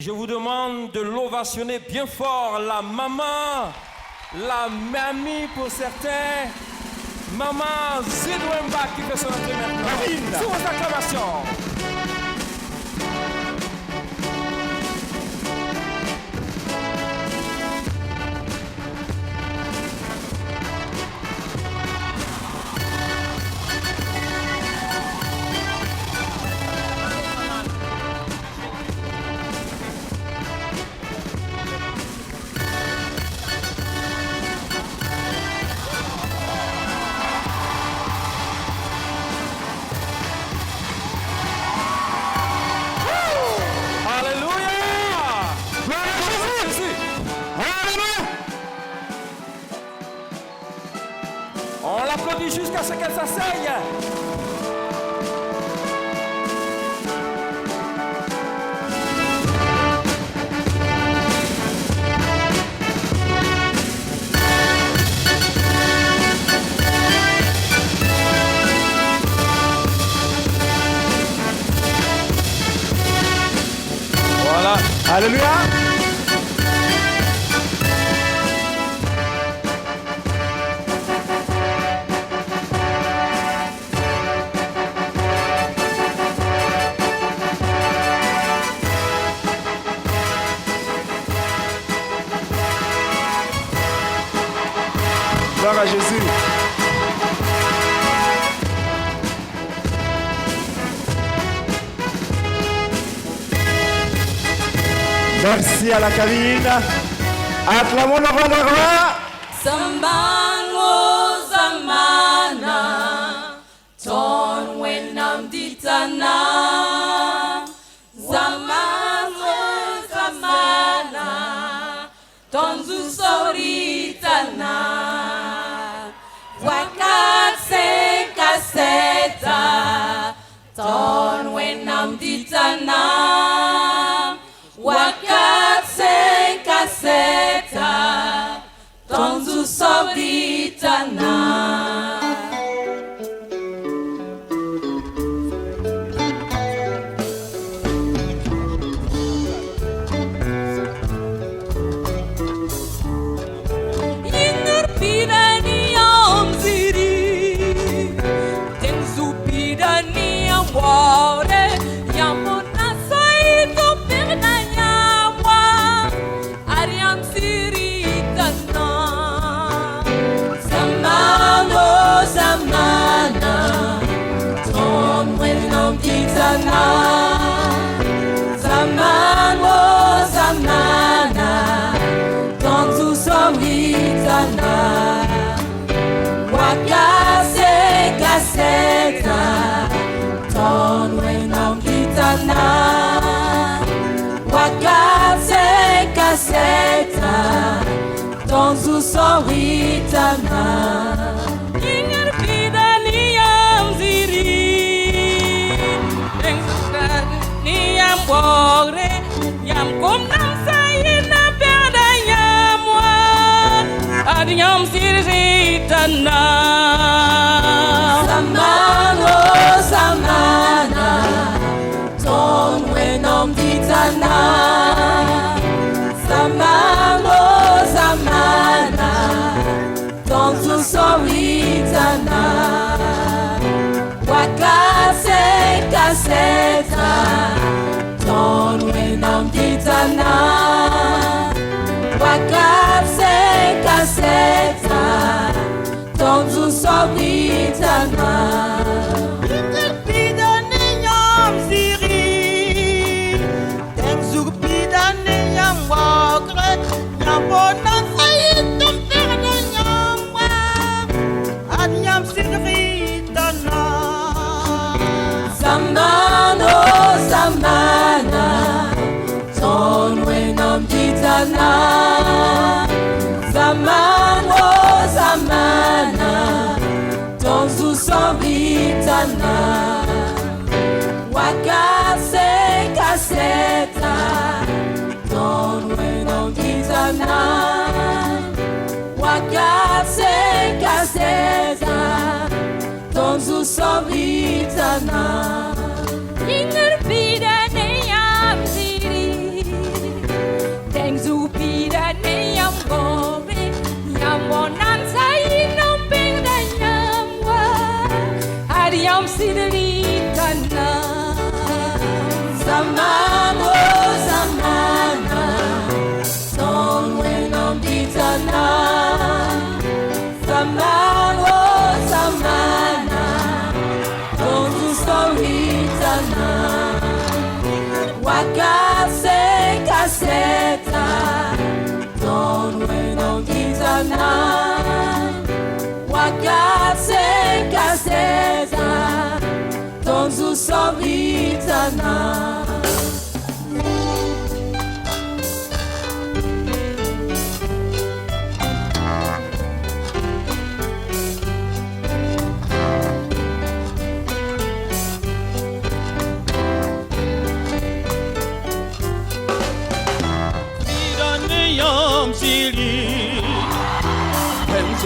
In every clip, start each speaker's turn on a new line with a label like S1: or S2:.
S1: Je vous demande de l'ovationner bien fort, la maman, la mamie pour certains. Maman Zedwemba qui fait son entrée maintenant. Sous vos acclamations. On l'applaudit jusqu'à ce qu'elle s'asseye. Voilà. Alléluia. Gloire à Jésus. Merci à la cabine. Acclamons le roi de roi.
S2: Sambango zamana, ton wenam ditana. Zamango zamana, ton zusoritana. Wakatse kaseta, ton wenam ditana. Wakatse kaseta, ton zusobitana. Zamana, ton tu somitana. Wakase kaseta, ton wenam kitana. Wakase kaseta, ton tu somitana. Ingar pidani amziri. Niam bogre, yam kom nam sayina perda yamwa, adiam siritana. Samano samana, ton wenom ditana. Samano samana, ton tu soritana. Wakase kaseta, ton wenam ditana. Wakase kaseta, ton tu soritana.
S3: Pidane yam siri, ten zug pidane yam wagre, yam bonan sayitum perde yam wa, ad yam siritana.
S2: Samano samana, ton wenam ditana. Samano samana, ton susabitana. Wakase kaseta, ton wenam ditana. Wakase kaseta, ton susabitana. Ingar pidane yam siri, Samano, Samana, Ton Wenam Ditana, Samano, Samana, Ton Tustoritana, Wakase Kaseta, Ton Wenam Ditana, Wakase Kaseta, Ton Tustoritana.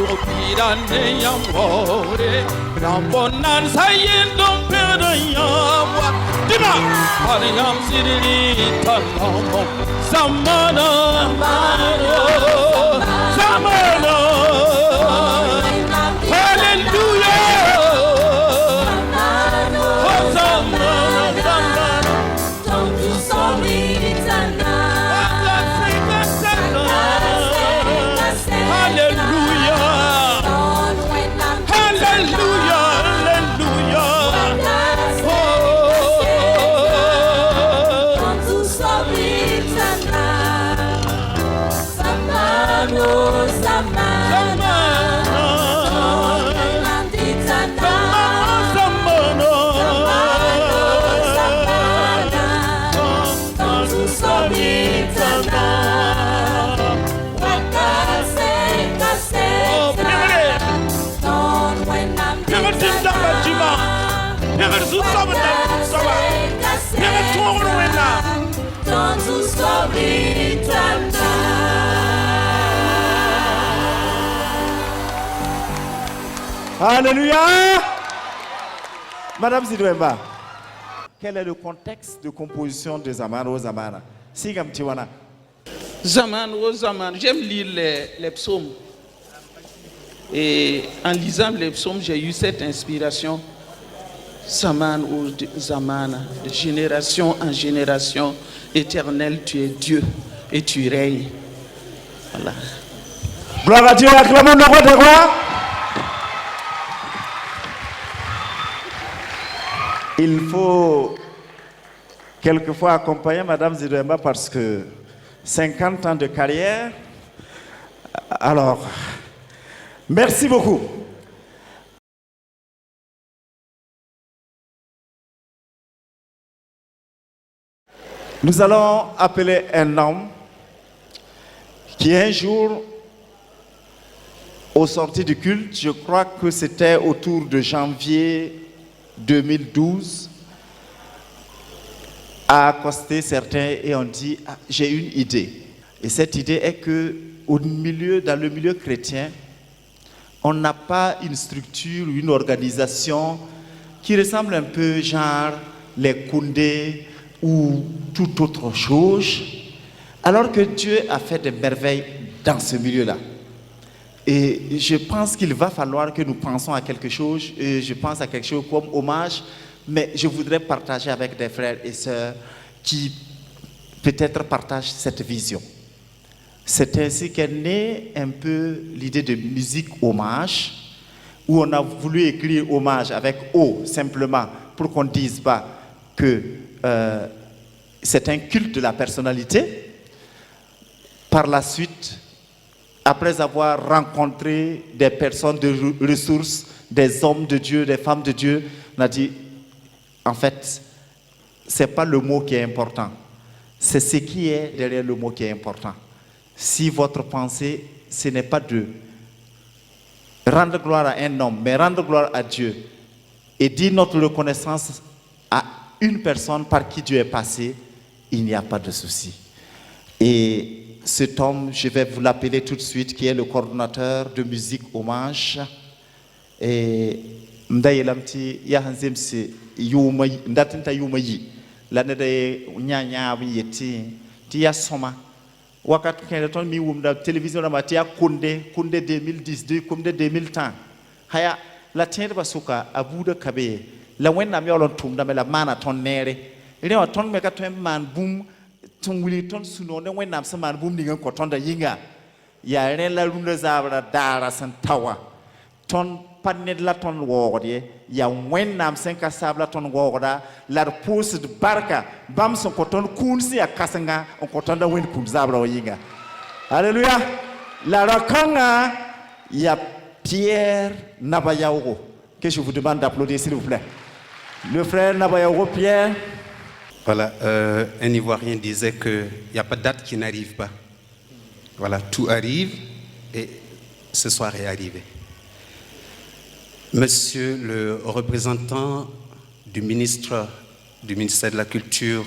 S4: Pirane yamore, rambonan sayin dom pere yamwa. Dima, pariyam sirili tanamo, samana, samana, hallelujah, oh samana, samana,
S2: Don't you sorry,
S4: hallelujah. Hallelujah, hallelujah. Oh,
S5: Alléluia. Madame Zidouemba, quel est le contexte de composition de Zamana Zamana? Sigam Tiwana.
S4: Zaman o Zaman, j'aime lire les psaumes. Et en lisant les psaumes, j'ai eu cette inspiration. Zaman o Zamana, de génération en génération, éternel, tu es Dieu et tu règnes. Voilà.
S5: Gloire à Dieu, acclamons le roi des rois. Il faut quelquefois accompagner Madame Zidouemba parce que 50 ans de carrière. Alors, merci beaucoup. Nous allons appeler un homme qui un jour, au sorti du culte, je crois que c'était autour de janvier 2012, a accosté certains et on dit ah, j'ai une idée. Et cette idée est que dans le milieu chrétien, on n'a pas une structure, une organisation qui ressemble un peu genre les Koundé ou toute autre chose, alors que Dieu a fait des merveilles dans ce milieu-là. Et je pense qu'il va falloir que nous pensions à quelque chose, et je pense à quelque chose comme hommage, mais je voudrais partager avec des frères et sœurs qui peut-être partagent cette vision. C'est ainsi qu'est née un peu l'idée de musique hommage, où on a voulu écrire hommage avec O simplement pour qu'on ne dise pas que c'est un culte de la personnalité. Par la suite, après avoir rencontré des personnes de ressources, des hommes de Dieu, des femmes de Dieu, on a dit, en fait, ce n'est pas le mot qui est important, c'est ce qui est derrière le mot qui est important. Si votre pensée, ce n'est pas de rendre gloire à un homme, mais rendre gloire à Dieu et dire notre reconnaissance à une personne par qui Dieu est passé, il n'y a pas de souci. Et cet homme, je vais vous l'appeler tout de suite, qui est le coordonnateur de musique hommage. Et Mdayelamti Yahanzemse Ndatinta Yumayi, l'année de Nyanya Yeti, Tia Soma, Wakat Keneton Miwum, la télévision Matia Kunde 2010, Kunde 2010. Haya, la tienne Basuka, Abu de Kabe, la Wenna Miolon Tum, la Mana Tonere, ri wa ton me ka ton man boom ton wili ton suno ne wenam sa man boom ninga ko ton da yinga ya ren la runda zabra dara san tawa ton paned la ton wogde ya wenam sen ka sabla ton wogda la pose de barka bam son ko ton kunsi ya kasanga on ko ton da wen kun zabra o yinga alléluia la rakanga ya Pierre Nabayaogo que je vous demande d'applaudir s'il vous plaît le frère Nabayaogo Pierre.
S6: Voilà, un Ivoirien disait qu'il n'y a pas de date qui n'arrive pas. Voilà, tout arrive et ce soir est arrivé. Monsieur le représentant du ministère de la Culture,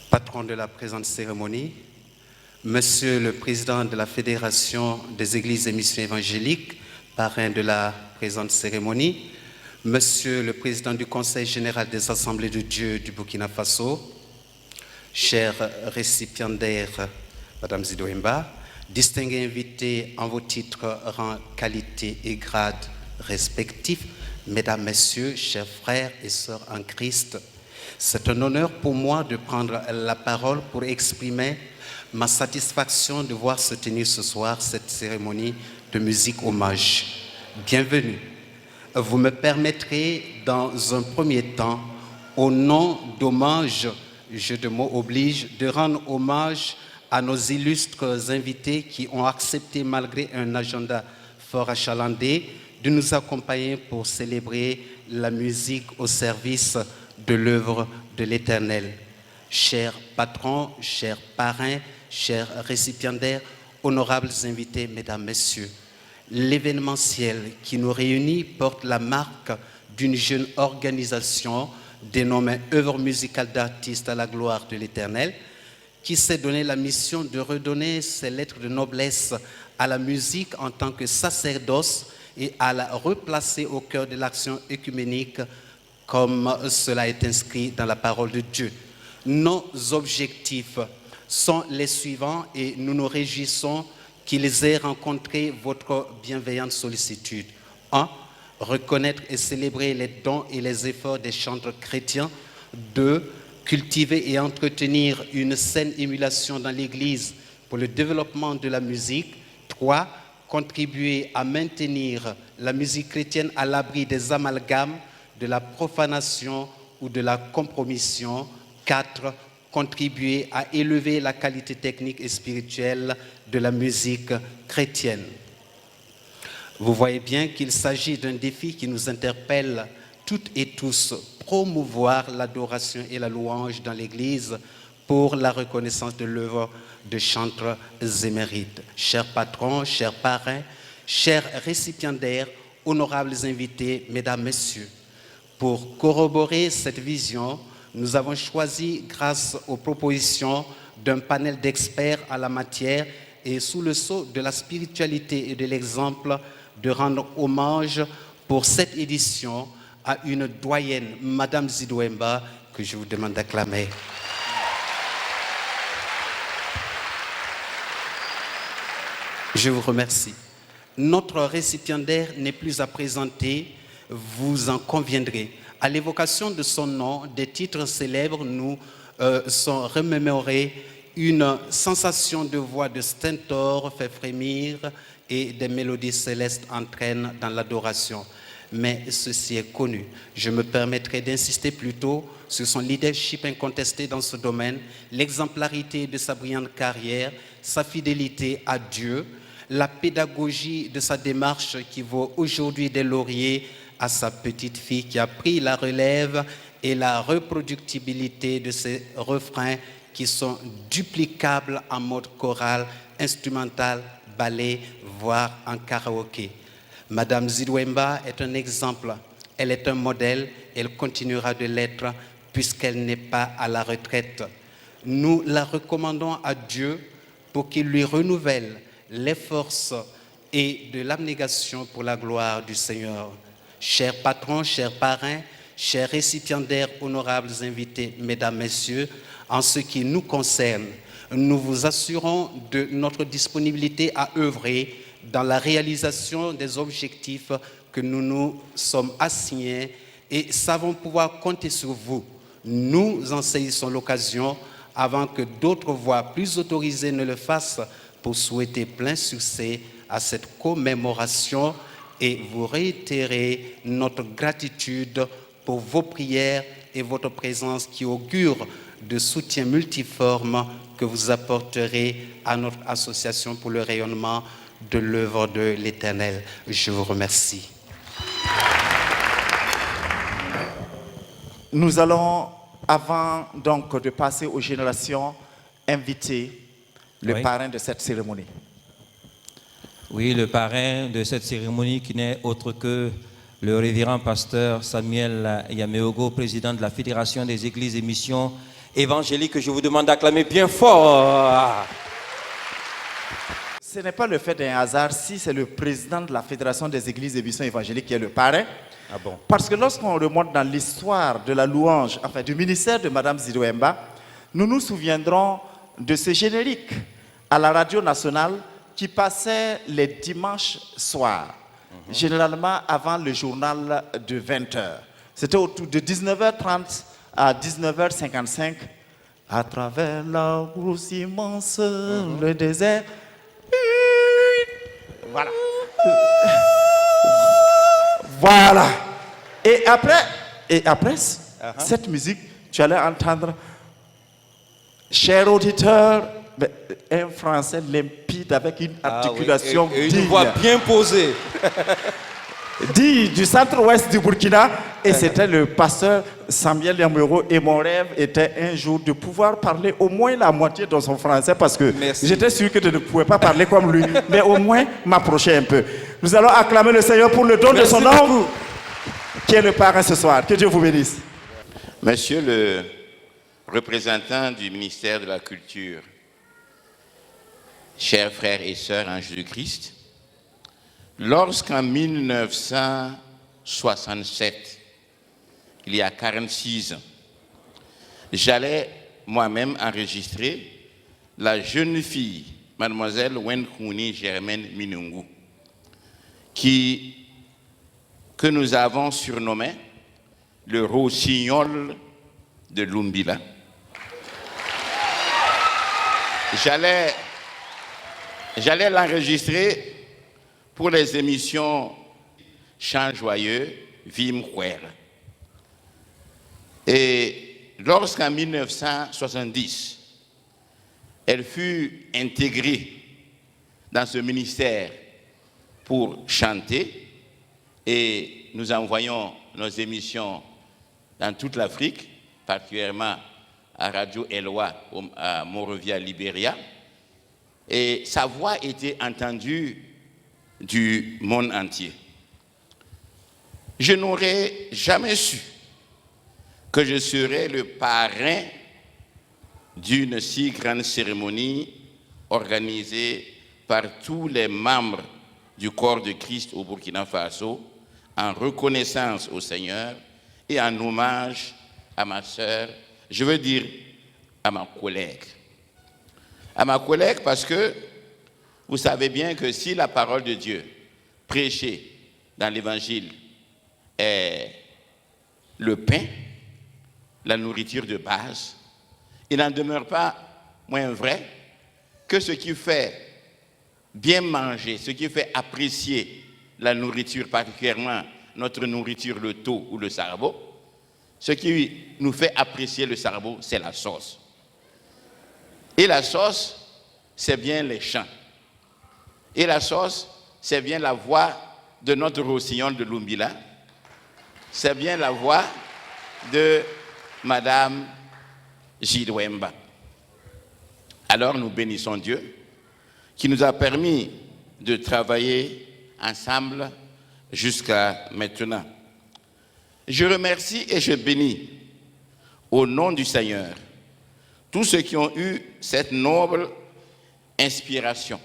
S6: patron de la présente cérémonie, Monsieur le président de la Fédération des Églises et Missions évangéliques, parrain de la présente cérémonie, Monsieur le président du Conseil général des Assemblées de Dieu du Burkina Faso, chers récipiendaires, Madame Zidouemba, distingués invités en vos titres, rangs, qualités et grades respectifs, Mesdames, Messieurs, chers frères et sœurs en Christ, c'est un honneur pour moi de prendre la parole pour exprimer ma satisfaction de voir se tenir ce soir cette cérémonie de musique hommage. Bienvenue. Vous me permettrez, dans un premier temps, au nom d'hommage, jeu de mots oblige, de rendre hommage à nos illustres invités qui ont accepté, malgré un agenda fort achalandé, de nous accompagner pour célébrer la musique au service de l'œuvre de l'Éternel. Chers patrons, chers parrains, chers récipiendaires, honorables invités, Mesdames, Messieurs, l'événementiel qui nous réunit porte la marque d'une jeune organisation dénommée Œuvre musicale d'artistes à la gloire de l'Éternel, qui s'est donné la mission de redonner ses lettres de noblesse à la musique en tant que sacerdoce et à la replacer au cœur de l'action œcuménique comme cela est inscrit dans la parole de Dieu. Nos objectifs sont les suivants et nous nous réjouissons qu'ils aient rencontré votre bienveillante sollicitude. 1. Reconnaître et célébrer les dons et les efforts des chantres chrétiens. 2. Cultiver et entretenir une saine émulation dans l'Église pour le développement de la musique. 3. Contribuer à maintenir la musique chrétienne à l'abri des amalgames, de la profanation ou de la compromission. 4. Contribuer à élever la qualité technique et spirituelle de la musique chrétienne. Vous voyez bien qu'il s'agit d'un défi qui nous interpelle toutes et tous, promouvoir l'adoration et la louange dans l'Église pour la reconnaissance de l'œuvre de chantres émérites. Chers patrons, chers parrains, chers récipiendaires, honorables invités, Mesdames, Messieurs, pour corroborer cette vision, nous avons choisi, grâce aux propositions d'un panel d'experts à la matière et sous le sceau de la spiritualité et de l'exemple, de rendre hommage pour cette édition à une doyenne, Madame Zidouemba, que je vous demande d'acclamer. Je vous remercie. Notre récipiendaire n'est plus à présenter, vous en conviendrez. À l'évocation de son nom, des titres célèbres nous sont remémorés. Une sensation de voix de stentor fait frémir et des mélodies célestes entraînent dans l'adoration. Mais ceci est connu. Je me permettrai d'insister plutôt sur son leadership incontesté dans ce domaine, l'exemplarité de sa brillante carrière, sa fidélité à Dieu, la pédagogie de sa démarche qui vaut aujourd'hui des lauriers à sa petite fille qui a pris la relève et la reproductibilité de ses refrains qui sont duplicables en mode choral, instrumental, ballet, voire en karaoké. Madame Zidouemba est un exemple, elle est un modèle, elle continuera de l'être puisqu'elle n'est pas à la retraite. Nous la recommandons à Dieu pour qu'il lui renouvelle les forces et de l'abnégation pour la gloire du Seigneur. Chers patrons, chers parrains, chers récipiendaires, honorables invités, Mesdames, Messieurs, en ce qui nous concerne, nous vous assurons de notre disponibilité à œuvrer dans la réalisation des objectifs que nous nous sommes assignés et savons pouvoir compter sur vous. nous en saisissons l'occasion avant que d'autres voix plus autorisées ne le fassent pour souhaiter plein succès à cette commémoration et vous réitérer notre gratitude pour vos prières et votre présence qui augure de soutien multiforme que vous apporterez à notre association pour le rayonnement de l'œuvre de l'Éternel. Je vous remercie.
S5: Nous allons, avant donc de passer aux générations, inviter le parrain de cette cérémonie.
S1: Oui, le parrain de cette cérémonie qui n'est autre que le révérend pasteur Samuel Yameogo, président de la Fédération des Églises et Missions évangéliques, que je vous demande d'acclamer bien fort.
S5: Ce n'est pas le fait d'un hasard si c'est le président de la Fédération des Églises et Missions évangéliques qui est le parrain.
S1: Ah bon?
S5: Parce que lorsqu'on remonte dans l'histoire de la louange, enfin du ministère de Mme Zidouemba, nous nous souviendrons de ce générique à la radio nationale qui passait les dimanches soirs, généralement avant le journal de 20h. C'était autour de 19h30 à 19h55. À travers la brousse immense, le désert. Voilà. Voilà. Et après cette musique, tu allais entendre, cher auditeur, un français limpide avec une articulation
S1: et
S5: digne.
S1: une voix bien posée.
S5: Dit du centre-ouest du Burkina, et c'était le pasteur Samuel Yameogo, et mon rêve était un jour de pouvoir parler au moins la moitié de son français, parce que j'étais sûr que je ne pouvais pas parler comme lui, mais au moins m'approcher un peu. Nous allons acclamer le Seigneur pour le don de son nom, qui est le parrain ce soir. Que Dieu vous bénisse.
S7: Monsieur le représentant du ministère de la Culture, chers frères et sœurs en Jésus-Christ, lorsqu'en 1967, il y a 46 ans, j'allais moi-même enregistrer la jeune fille, mademoiselle Wenkouni Germaine Minungu, que nous avons surnommé le rossignol de Lumbila. J'allais l'enregistrer pour les émissions Chant Joyeux, Vim Kouer. Et lorsqu'en 1970, elle fut intégrée dans ce ministère pour chanter, et nous envoyons nos émissions dans toute l'Afrique, particulièrement à Radio Eloi, à Monrovia, Libéria, et sa voix était entendue du monde entier. Je n'aurais jamais su que je serais le parrain d'une si grande cérémonie organisée par tous les membres du corps de Christ au Burkina Faso, en reconnaissance au Seigneur et en hommage à ma sœur, je veux dire à ma collègue. À ma collègue parce que vous savez bien que si la parole de Dieu prêchée dans l'évangile est le pain, la nourriture de base, il n'en demeure pas moins vrai que ce qui fait bien manger, ce qui fait apprécier la nourriture, particulièrement notre nourriture, le thau ou le sarbo, ce qui nous fait apprécier le sarbo, c'est la sauce. Et la sauce, c'est bien les chants. Et la sauce, c'est bien la voix de notre rossignol de Lumbila. C'est bien la voix de Madame Zidouemba. Alors nous bénissons Dieu qui nous a permis de travailler ensemble jusqu'à maintenant. Je remercie et je bénis au nom du Seigneur tous ceux qui ont eu cette noble inspiration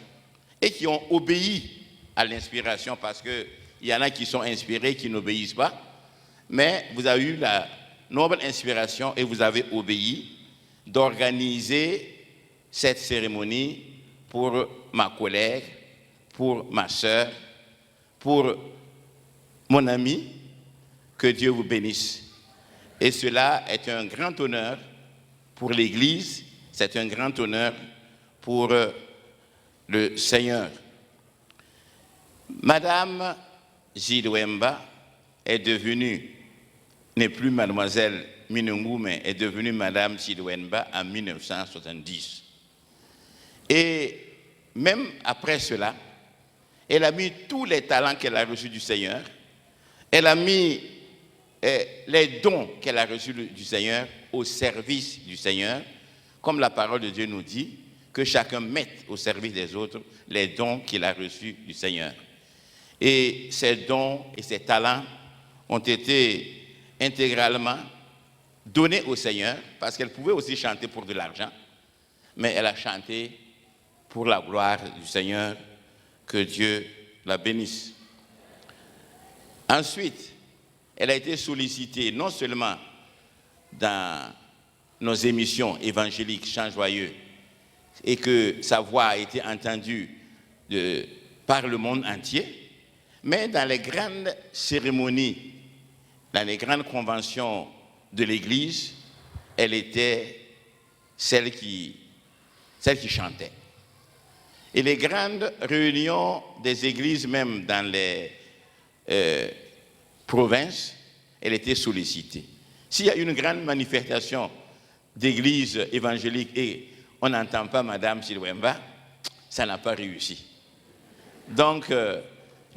S7: et qui ont obéi à l'inspiration, parce qu'il y en a qui sont inspirés, qui n'obéissent pas, mais vous avez eu la noble inspiration et vous avez obéi d'organiser cette cérémonie pour ma collègue, pour ma sœur, pour mon ami. Que Dieu vous bénisse. Et cela est un grand honneur pour l'Église, c'est un grand honneur pour le Seigneur. Madame Zidwemba n'est plus mademoiselle Minungu, mais est devenue Madame Zidwemba en 1970. Et même après cela, elle a mis tous les talents qu'elle a reçus du Seigneur, elle a mis les dons qu'elle a reçus du Seigneur au service du Seigneur, comme la parole de Dieu nous dit, que chacun mette au service des autres les dons qu'il a reçus du Seigneur. Et ces dons et ces talents ont été intégralement donnés au Seigneur, parce qu'elle pouvait aussi chanter pour de l'argent, mais elle a chanté pour la gloire du Seigneur, que Dieu la bénisse. Ensuite, elle a été sollicitée non seulement dans nos émissions évangéliques Chant Joyeux, et que sa voix a été entendue par le monde entier, mais dans les grandes cérémonies, dans les grandes conventions de l'Église, elle était celle qui chantait. Et les grandes réunions des églises, même dans les provinces, elle était sollicitée. S'il y a une grande manifestation d'églises évangéliques et on n'entend pas Madame Zidwemba, ça n'a pas réussi. Donc,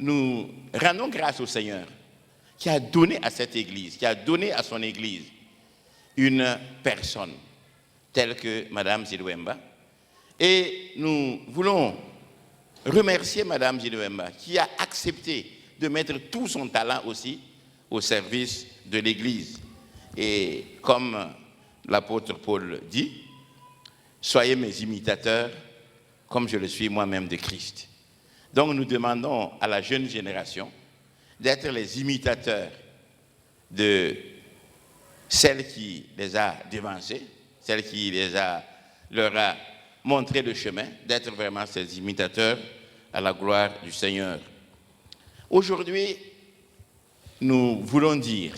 S7: nous rendons grâce au Seigneur qui a donné à cette église, qui a donné à son église une personne telle que Madame Zidwemba. Et nous voulons remercier Madame Zidwemba qui a accepté de mettre tout son talent aussi au service de l'Église. Et comme l'apôtre Paul dit, soyez mes imitateurs comme je le suis moi-même de Christ. Donc nous demandons à la jeune génération d'être les imitateurs de celle qui les a devancés, celle qui leur a montré le chemin, d'être vraiment ces imitateurs à la gloire du Seigneur. Aujourd'hui, nous voulons dire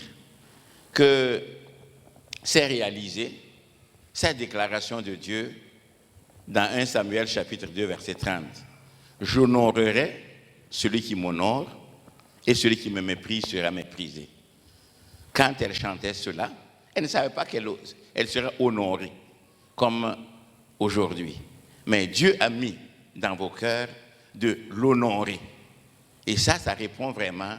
S7: que c'est réalisé cette déclaration de Dieu dans 1 Samuel chapitre 2 verset 30. J'honorerai celui qui m'honore et celui qui me méprise sera méprisé. Quand elle chantait cela, elle ne savait pas qu'elle serait honorée comme aujourd'hui. Mais Dieu a mis dans vos cœurs de l'honorer. Et ça répond vraiment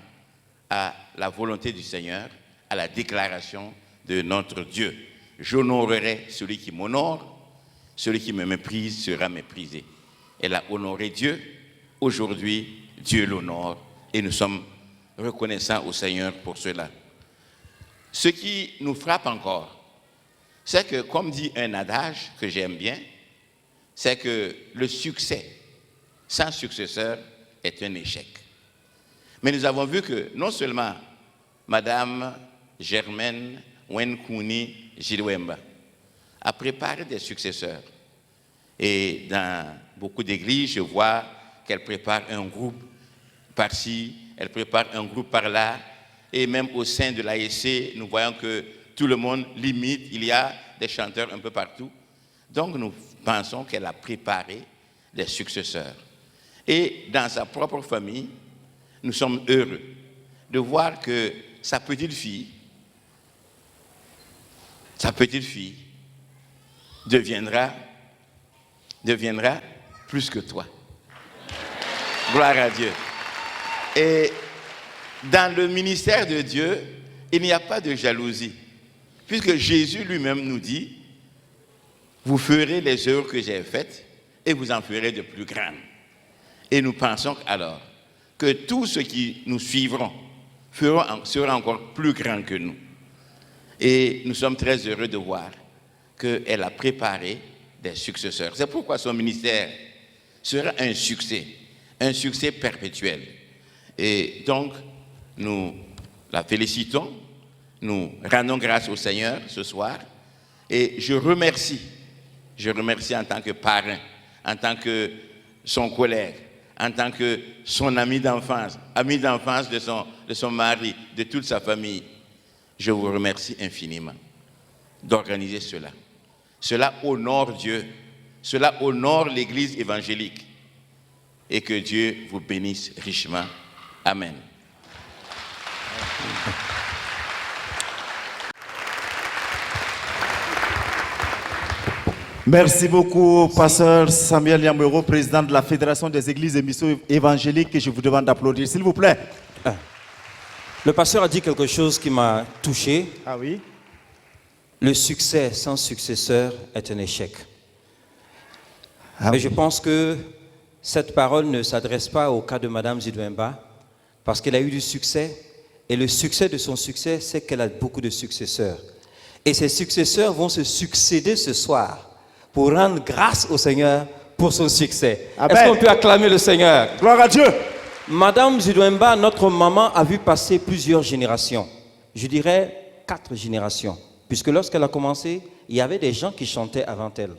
S7: à la volonté du Seigneur, à la déclaration de notre Dieu. J'honorerai celui qui m'honore, celui qui me méprise sera méprisé. Elle a honoré Dieu. Aujourd'hui, Dieu l'honore et nous sommes reconnaissants au Seigneur pour cela. Ce qui nous frappe encore, c'est que, comme dit un adage que j'aime bien, c'est que le succès sans successeur est un échec. Mais nous avons vu que non seulement Madame Germaine Wenkouni Zidwemba a préparé des successeurs. Et dans beaucoup d'églises, je vois qu'elle prépare un groupe par-ci, elle prépare un groupe par-là. Et même au sein de l'ASC, nous voyons que tout le monde l'imite, il y a des chanteurs un peu partout. Donc nous pensons qu'elle a préparé des successeurs. Et dans sa propre famille, nous sommes heureux de voir que sa petite fille deviendra plus que toi. Gloire à Dieu. Et dans le ministère de Dieu, il n'y a pas de jalousie. Puisque Jésus lui-même nous dit, vous ferez les œuvres que j'ai faites et vous en ferez de plus grandes. Et nous pensons alors que tous ceux qui nous suivront seront encore plus grands que nous. Et nous sommes très heureux de voir qu'elle a préparé des successeurs. C'est pourquoi son ministère sera un succès perpétuel. Et donc, nous la félicitons, nous rendons grâce au Seigneur ce soir. Et je remercie en tant que parrain, en tant que son collègue, en tant que son ami d'enfance de son mari, de toute sa famille, Je vous remercie infiniment d'organiser cela. Cela honore Dieu, cela honore l'Église évangélique. Et que Dieu vous bénisse richement. Amen.
S5: Merci beaucoup, pasteur Samuel Yamwero, président de la Fédération des Églises et Missions évangéliques, et je vous demande d'applaudir, s'il vous plaît.
S1: Le pasteur a dit quelque chose qui m'a touché.
S5: Ah oui?
S1: Le succès sans successeur est un échec.
S5: Ah
S1: Et
S5: oui.
S1: je pense que cette parole ne s'adresse pas au cas de Madame Zidouemba, parce qu'elle a eu du succès, et le succès de son succès, c'est qu'elle a beaucoup de successeurs. Et ces successeurs vont se succéder ce soir pour rendre grâce au Seigneur pour son succès.
S5: Amen.
S1: Est-ce qu'on peut acclamer le Seigneur?
S5: Gloire à Dieu.
S1: Madame Zidouemba, notre maman, a vu passer plusieurs générations. Je dirais 4 générations. Puisque lorsqu'elle a commencé, il y avait des gens qui chantaient avant elle.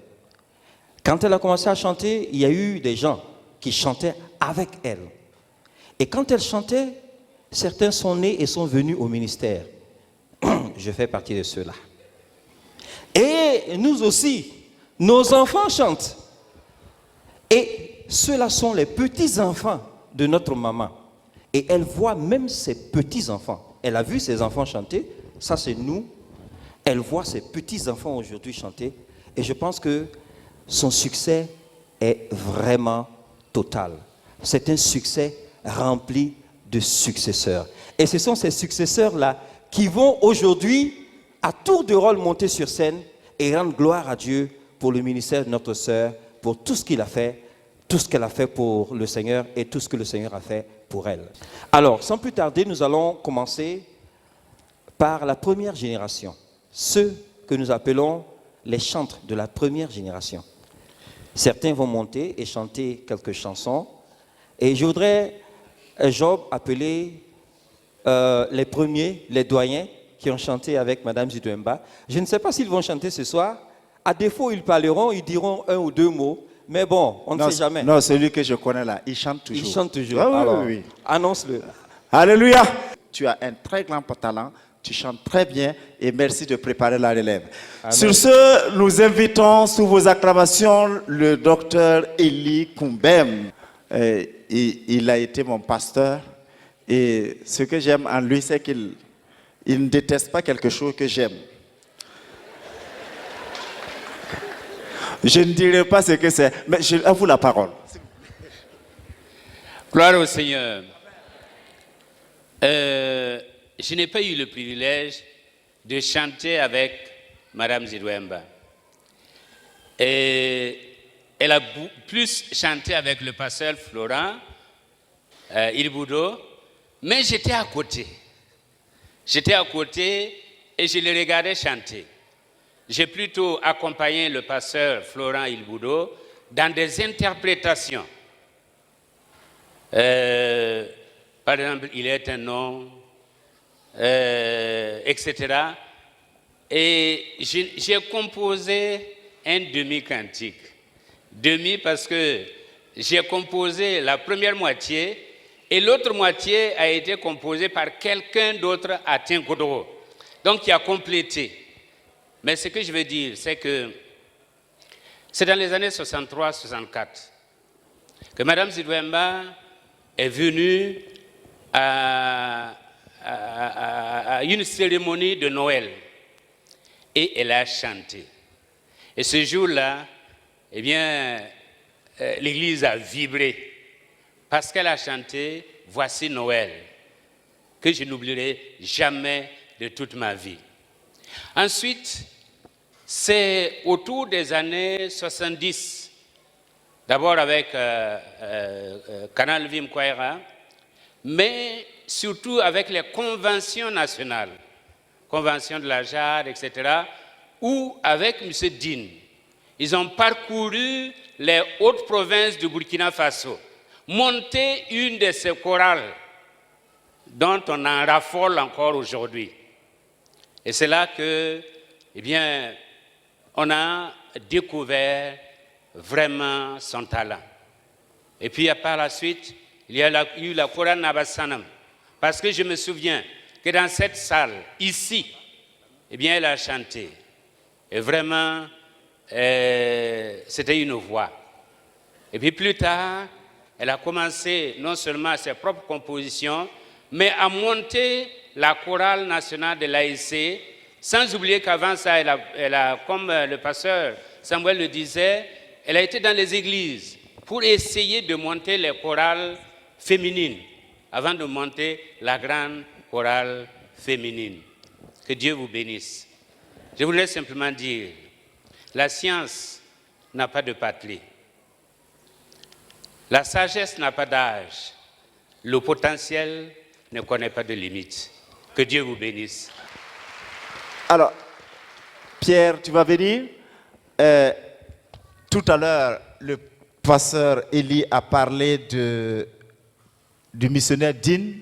S1: Quand elle a commencé à chanter, il y a eu des gens qui chantaient avec elle. Et quand elle chantait, certains sont nés et sont venus au ministère. Je fais partie de ceux-là. Et nous aussi, nos enfants chantent. Et ceux-là sont les petits-enfants de notre maman. Et elle voit même ses petits-enfants. Elle a vu ses enfants chanter. Ça, c'est nous. Elle voit ses petits-enfants aujourd'hui chanter. Et je pense que son succès est vraiment total. C'est un succès rempli de successeurs. Et ce sont ces successeurs-là qui vont aujourd'hui, à tour de rôle, monter sur scène et rendre gloire à Dieu pour le ministère de notre sœur, pour tout ce qu'il a fait, tout ce qu'elle a fait pour le Seigneur et tout ce que le Seigneur a fait pour elle. Alors, sans plus tarder, nous allons commencer par la première génération. Ceux que nous appelons les chantres de la première génération. Certains vont monter et chanter quelques chansons. Et je voudrais, Job, appeler les premiers, les doyens qui ont chanté avec Madame Zidouemba. Je ne sais pas s'ils vont chanter ce soir. À défaut, ils parleront, ils diront 1 ou 2 mots. Mais bon, on ne sait jamais.
S5: Non, celui que je connais là, il chante toujours.
S1: Il chante toujours.
S5: Ah oui,
S1: Alors,
S5: oui, oui.
S1: annonce-le.
S5: Alléluia. Tu as un très grand talent, tu chantes très bien et merci de préparer la relève.
S1: Amen.
S5: Sur ce, nous invitons sous vos acclamations le docteur Eli Kumbem. Il a été mon pasteur et ce que j'aime en lui, c'est qu'il ne déteste pas quelque chose que j'aime. Je ne dirai pas ce que c'est, mais je avoue la parole.
S8: Gloire au Seigneur. Je n'ai pas eu le privilège de chanter avec Madame Zidouemba. Et elle a plus chanté avec le pasteur Florent Ilboudo, mais j'étais à côté. J'étais à côté et je le regardais chanter. J'ai plutôt accompagné le pasteur Florent Ilboudo dans des interprétations. Par exemple, il est un nom, etc. Et j'ai composé un demi-cantique. Demi parce que j'ai composé la première moitié et l'autre moitié a été composée par quelqu'un d'autre à Tinkodo. Donc, il a complété. Mais ce que je veux dire, c'est que c'est dans les années 63-64 que Mme Zidouemba est venue à une cérémonie de Noël et elle a chanté. Et ce jour-là, eh bien, l'église a vibré parce qu'elle a chanté « Voici Noël » que je n'oublierai jamais de toute ma vie. Ensuite, c'est autour des années 70, d'abord avec Canal Vim Kwaira, mais surtout avec les conventions nationales, convention de la JAR, etc., où avec M. Din, ils ont parcouru les hautes provinces du Burkina Faso, monté une de ces chorales dont on en raffole encore aujourd'hui. Et c'est là que, eh bien, on a découvert vraiment son talent. Et puis, par la suite, il y a eu la chorale Nabassanam. Parce que je me souviens, que dans cette salle, ici, eh bien, elle a chanté. Et vraiment, c'était une voix. Et puis plus tard, elle a commencé non seulement ses propres compositions, mais à monter la chorale nationale de l'ASC, sans oublier qu'avant ça, elle a, comme le pasteur Samuel le disait, elle a été dans les églises pour essayer de monter les chorales féminines, avant de monter la grande chorale féminine. Que Dieu vous bénisse. Je voulais simplement dire, la science n'a pas de patelé. La sagesse n'a pas d'âge. Le potentiel ne connaît pas de limite. Que Dieu vous bénisse.
S5: Alors, Pierre, tu vas venir. Tout à l'heure, le pasteur Élie a parlé du missionnaire Din.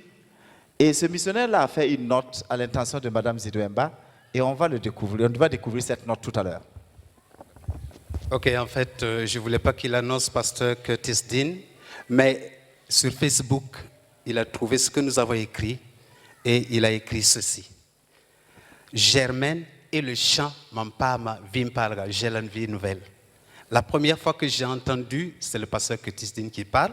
S5: Et ce missionnaire-là a fait une note à l'intention de Mme Zidouemba. Et on va le découvrir. On va découvrir cette note tout à l'heure.
S6: Ok, en fait, je ne voulais pas qu'il annonce pasteur Curtis Dean, mais sur Facebook, il a trouvé ce que nous avons écrit et il a écrit ceci. Germaine et le chant Mampama Vimpalga, j'ai la vie nouvelle. La première fois que j'ai entendu, c'est le pasteur Curtis Dean qui parle,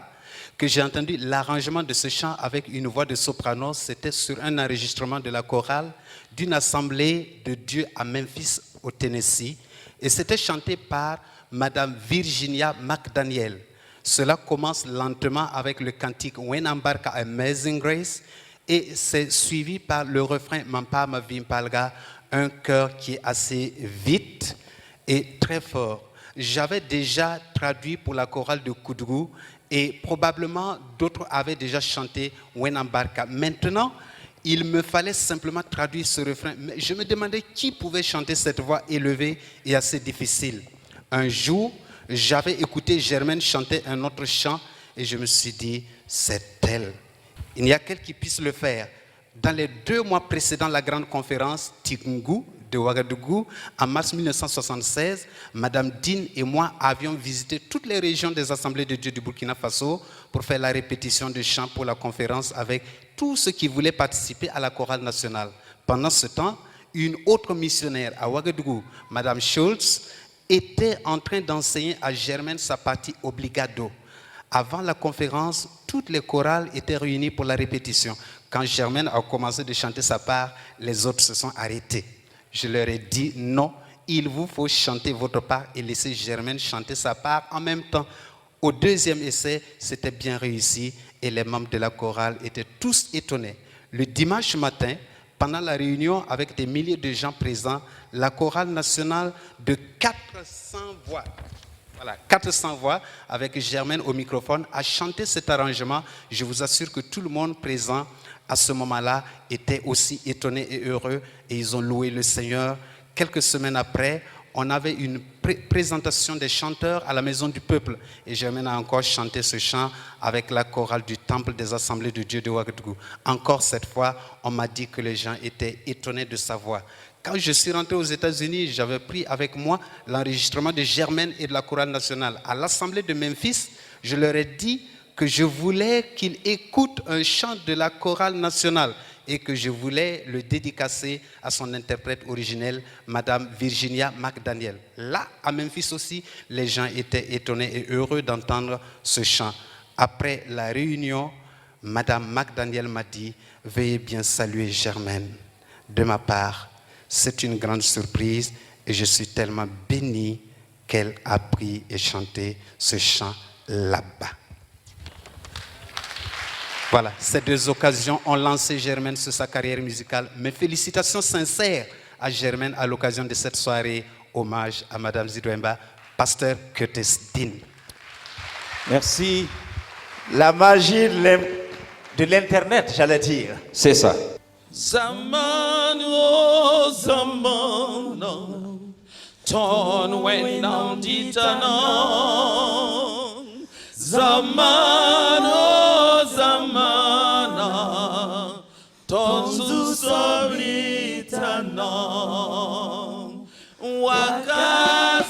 S6: que j'ai entendu l'arrangement de ce chant avec une voix de soprano, c'était sur un enregistrement de la chorale d'une assemblée de Dieu à Memphis, au Tennessee, et c'était chanté par Madame Virginia McDaniel. Cela commence lentement avec le cantique When Embark Amazing Grace et c'est suivi par le refrain Mampama Vimpalga, un chœur qui est assez vite et très fort. J'avais déjà traduit pour la chorale de Koudrou et probablement d'autres avaient déjà chanté When Embark. Maintenant, il me fallait simplement traduire ce refrain. Mais je me demandais qui pouvait chanter cette voix élevée et assez difficile. Un jour, j'avais écouté Germaine chanter un autre chant et je me suis dit, c'est elle. Il n'y a qu'elle qui puisse le faire. Dans les 2 mois précédant la grande conférence Tikungu de Ouagadougou, en mars 1976, Madame Dean et moi avions visité toutes les régions des Assemblées de Dieu du Burkina Faso pour faire la répétition de chants pour la conférence avec tous ceux qui voulaient participer à la chorale nationale. Pendant ce temps, une autre missionnaire à Ouagadougou, Madame Schultz, était en train d'enseigner à Germaine sa partie obligado. Avant la conférence, toutes les chorales étaient réunies pour la répétition. Quand Germaine a commencé de chanter sa part, les autres se sont arrêtés. Je leur ai dit non, il vous faut chanter votre part et laisser Germaine chanter sa part en même temps. Au 2e essai, c'était bien réussi et les membres de la chorale étaient tous étonnés. Le dimanche matin, pendant la réunion avec des milliers de gens présents, la chorale nationale de 400 voix, voilà, 400 voix avec Germaine au microphone, a chanté cet arrangement. Je vous assure que tout le monde présent à ce moment-là était aussi étonné et heureux et ils ont loué le Seigneur. Quelques semaines après, on avait une présentation des chanteurs à la Maison du Peuple et Germaine a encore chanté ce chant avec la chorale du Temple des Assemblées de Dieu de Ouagadougou. Encore cette fois, on m'a dit que les gens étaient étonnés de sa voix. Quand je suis rentré aux États-Unis, j'avais pris avec moi l'enregistrement de Germaine et de la chorale nationale. À l'Assemblée de Memphis, je leur ai dit que je voulais qu'ils écoutent un chant de la chorale nationale et que je voulais le dédicacer à son interprète originelle, Madame Virginia McDaniel. Là, à Memphis aussi, les gens étaient étonnés et heureux d'entendre ce chant. Après la réunion, Madame McDaniel m'a dit « Veuillez bien saluer Germaine. De ma part, c'est une grande surprise et je suis tellement béni qu'elle a pris et chanté ce chant là-bas. » Voilà, ces 2 occasions ont lancé Germaine sur sa carrière musicale. Mes félicitations sincères à Germaine à l'occasion de cette soirée hommage à Madame Zidouemba, pasteur Curtis Dean.
S5: Merci. La magie de l'Internet, j'allais dire.
S1: C'est ça.
S4: Zaman, oh zaman, ton wenam ditanan. Zaman, oh zaman, ton susolitanan. Wakasenga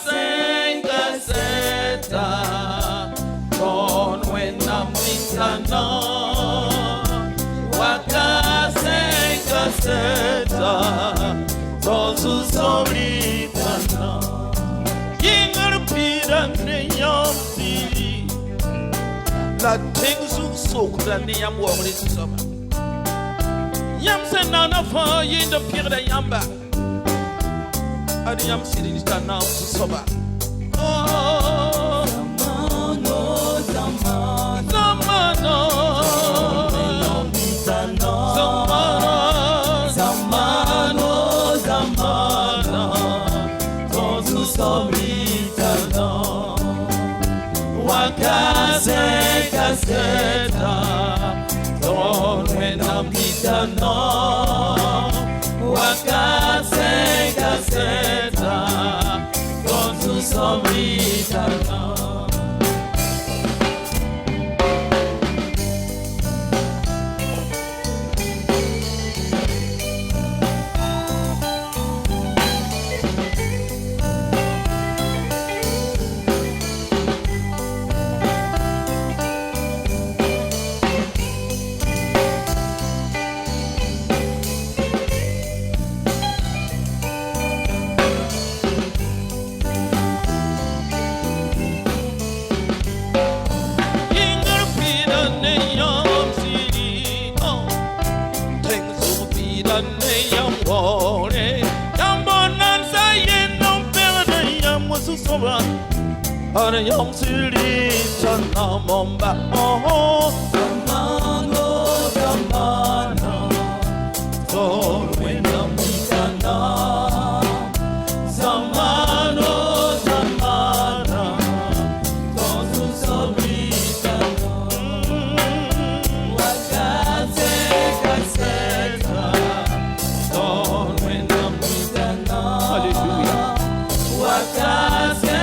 S4: seta, ton wenam ditanan. Wakasenga
S9: kaseta Tozu somritana Yingar pirane yamsi La tingsu sokra ni yam wogri sama Yam senana fa yinda pirda yamba Adi yam siri stana soba Oh Zamano Zamano Kaseta Donwe na mitano Wakase kaseta Donzu somritano Hare yam siri chana momba oh Zamano Zamano Zorwe namitana Zamano Zamano Tozu somritano Wakase kaseta Zorwe namitana Hallelujah Wakase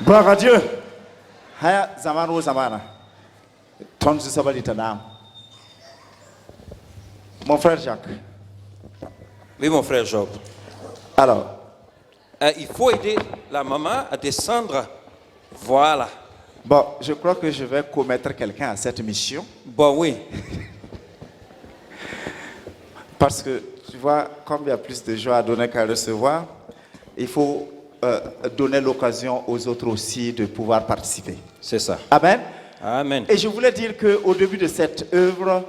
S5: Gloire à Dieu. Haya zamano zamana. Tonzu sabalitana. Mon frère Jacques.
S1: Oui, mon frère Job.
S5: Alors,
S1: il faut aider la maman à descendre. Voilà.
S5: Bon, je crois que je vais commettre quelqu'un à cette mission.
S1: Bon, oui.
S5: Parce que, tu vois, comme il y a plus de joie à donner qu'à recevoir, il faut donner l'occasion aux autres aussi de pouvoir participer.
S1: C'est ça.
S5: Amen.
S1: Amen.
S5: Et je voulais dire qu'au début de cette œuvre,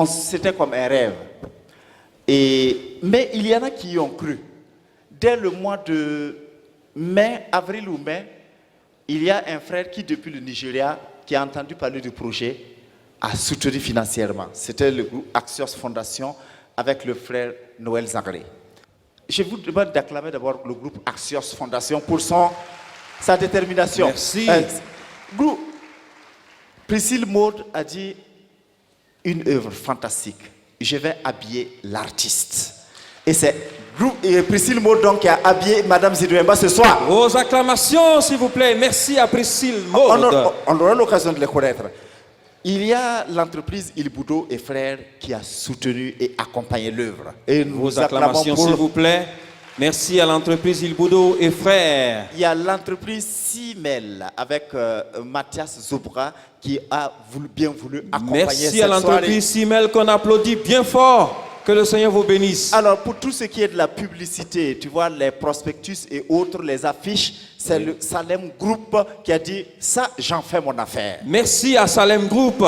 S5: c'était comme un rêve. Mais il y en a qui y ont cru. Dès le mois de mai, avril ou mai, il y a un frère qui, depuis le Nigeria, qui a entendu parler du projet, a soutenu financièrement. C'était le groupe Axios Fondation avec le frère Noël Zagré. Je vous demande d'acclamer d'abord le groupe Axios Fondation pour sa détermination.
S1: Merci.
S5: Priscille Maud a dit une œuvre fantastique. Je vais habiller l'artiste. Et c'est Priscille Maud donc qui a habillé Madame Zidouemba ce soir.
S1: Vos acclamations, s'il vous plaît. Merci à Priscille Maud.
S5: On aura l'occasion de les connaître. Il y a l'entreprise Il Boudo et Frères qui a soutenu et accompagné l'œuvre. Et nous
S1: Vos acclamations, s'il vous plaît. Merci à l'entreprise Il Boudo et Frères.
S5: Il y a l'entreprise Simel avec Mathias Zobra qui a bien voulu accompagner cette soirée.
S1: Merci à l'entreprise Simel qu'on applaudit bien fort. Que le Seigneur vous bénisse.
S5: Alors, pour tout ce qui est de la publicité, tu vois, les prospectus et autres, les affiches, c'est le Salem Group qui a dit, ça, j'en fais mon affaire.
S1: Merci à Salem Group.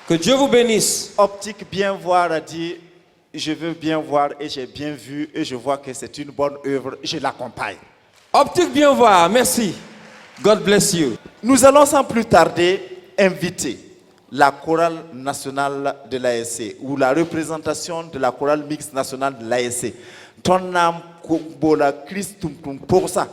S1: Que Dieu vous bénisse.
S5: Optique Bien Voir a dit, je veux bien voir et j'ai bien vu et je vois que c'est une bonne œuvre, je l'accompagne.
S1: Optique Bien Voir, merci. God bless you.
S5: Nous allons sans plus tarder inviter la chorale nationale de l'ASC ou la représentation de la chorale mixte nationale de l'ASC. Ton âme bola Christum pour ça.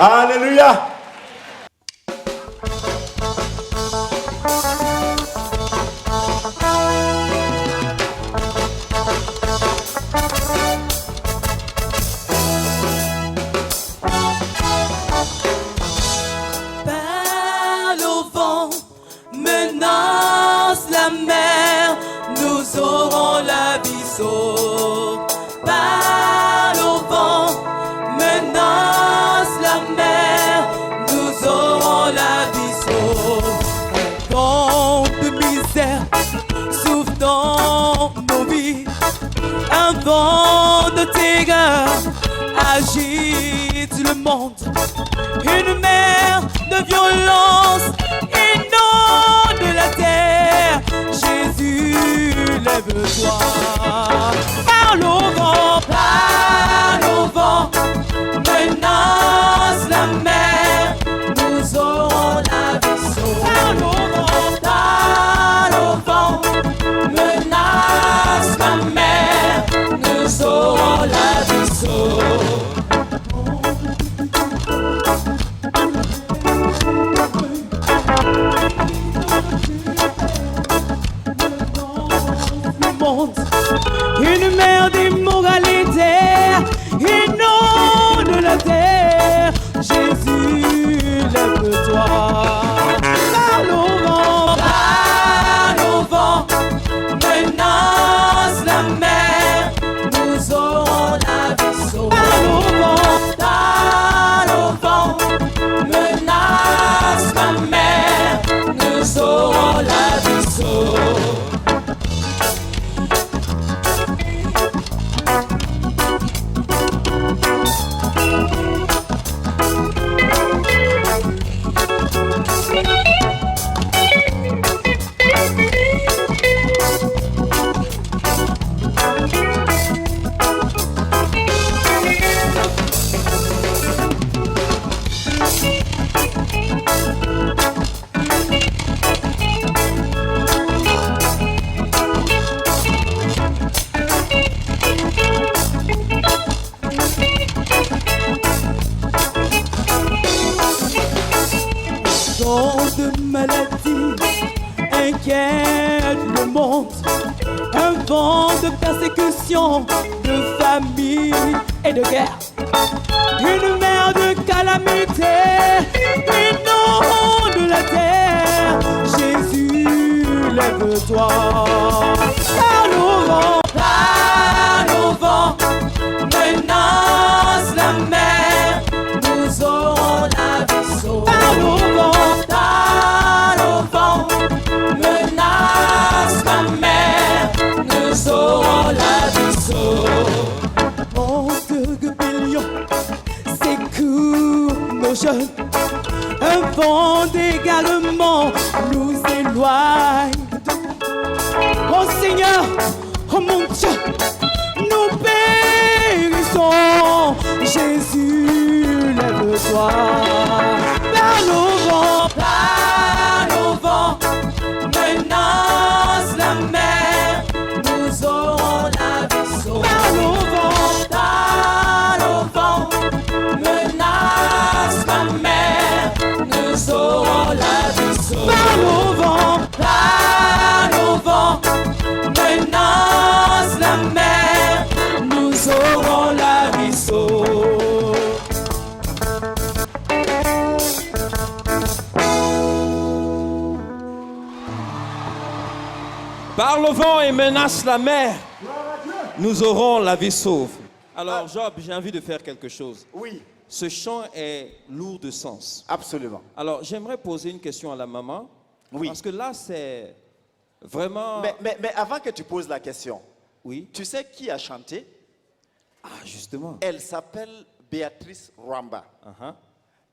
S5: Alléluia.
S2: Parle au vent, menace la mer, nous aurons la vie sauve. Parle au vent, menace la mer, nous aurons la vie sauve. Un vent de misère souffle dans nos vies, un vent de terreur agite le monde. Une mer de violence inonde la terre. Jésus, lève-toi. Parle au vent, menace la mer, nous aurons la vie sauve. Parle au vent, menace la mer, nous aurons la vie sauve. Une mer d'immoralité inonde la terre. Jésus, lève-toi. Parle au vent, menace la mer, nous aurons la vie sauve. Parle au vent, menace la mer, nous aurons la vie sauve. De maladie inquiète le monde, un vent de persécution, de famine et de guerre, une mer de calamité inonde la terre. Jésus, lève-toi. Parle au vent, menace la mer, nous aurons la vie sauve. Parle au vent, menace la mer, nous aurons la vie sauve. Monte de rébellion secoue nos jeunes, un vent d'égarement nous éloigne. Oh Seigneur, oh mon Dieu, nous périssons. Jésus, lève-toi. Parle au vent, menace la mer, nous aurons la vie sauve. Parle au vent, menace la mer, nous aurons la vie sauve. Parle au vent, menace la mer, nous aurons la vie sauve.
S1: Parle au vent et menace la mer, nous aurons la vie sauve. Alors Job, j'ai envie de faire quelque chose.
S5: Oui.
S1: Ce chant est lourd de sens.
S5: Absolument.
S1: Alors j'aimerais poser une question à la maman.
S5: Oui.
S1: Parce que là c'est vraiment...
S5: Mais avant que tu poses la question,
S1: oui.
S5: Tu sais qui a chanté?
S1: Ah, justement.
S5: Elle s'appelle Béatrice Rwamba.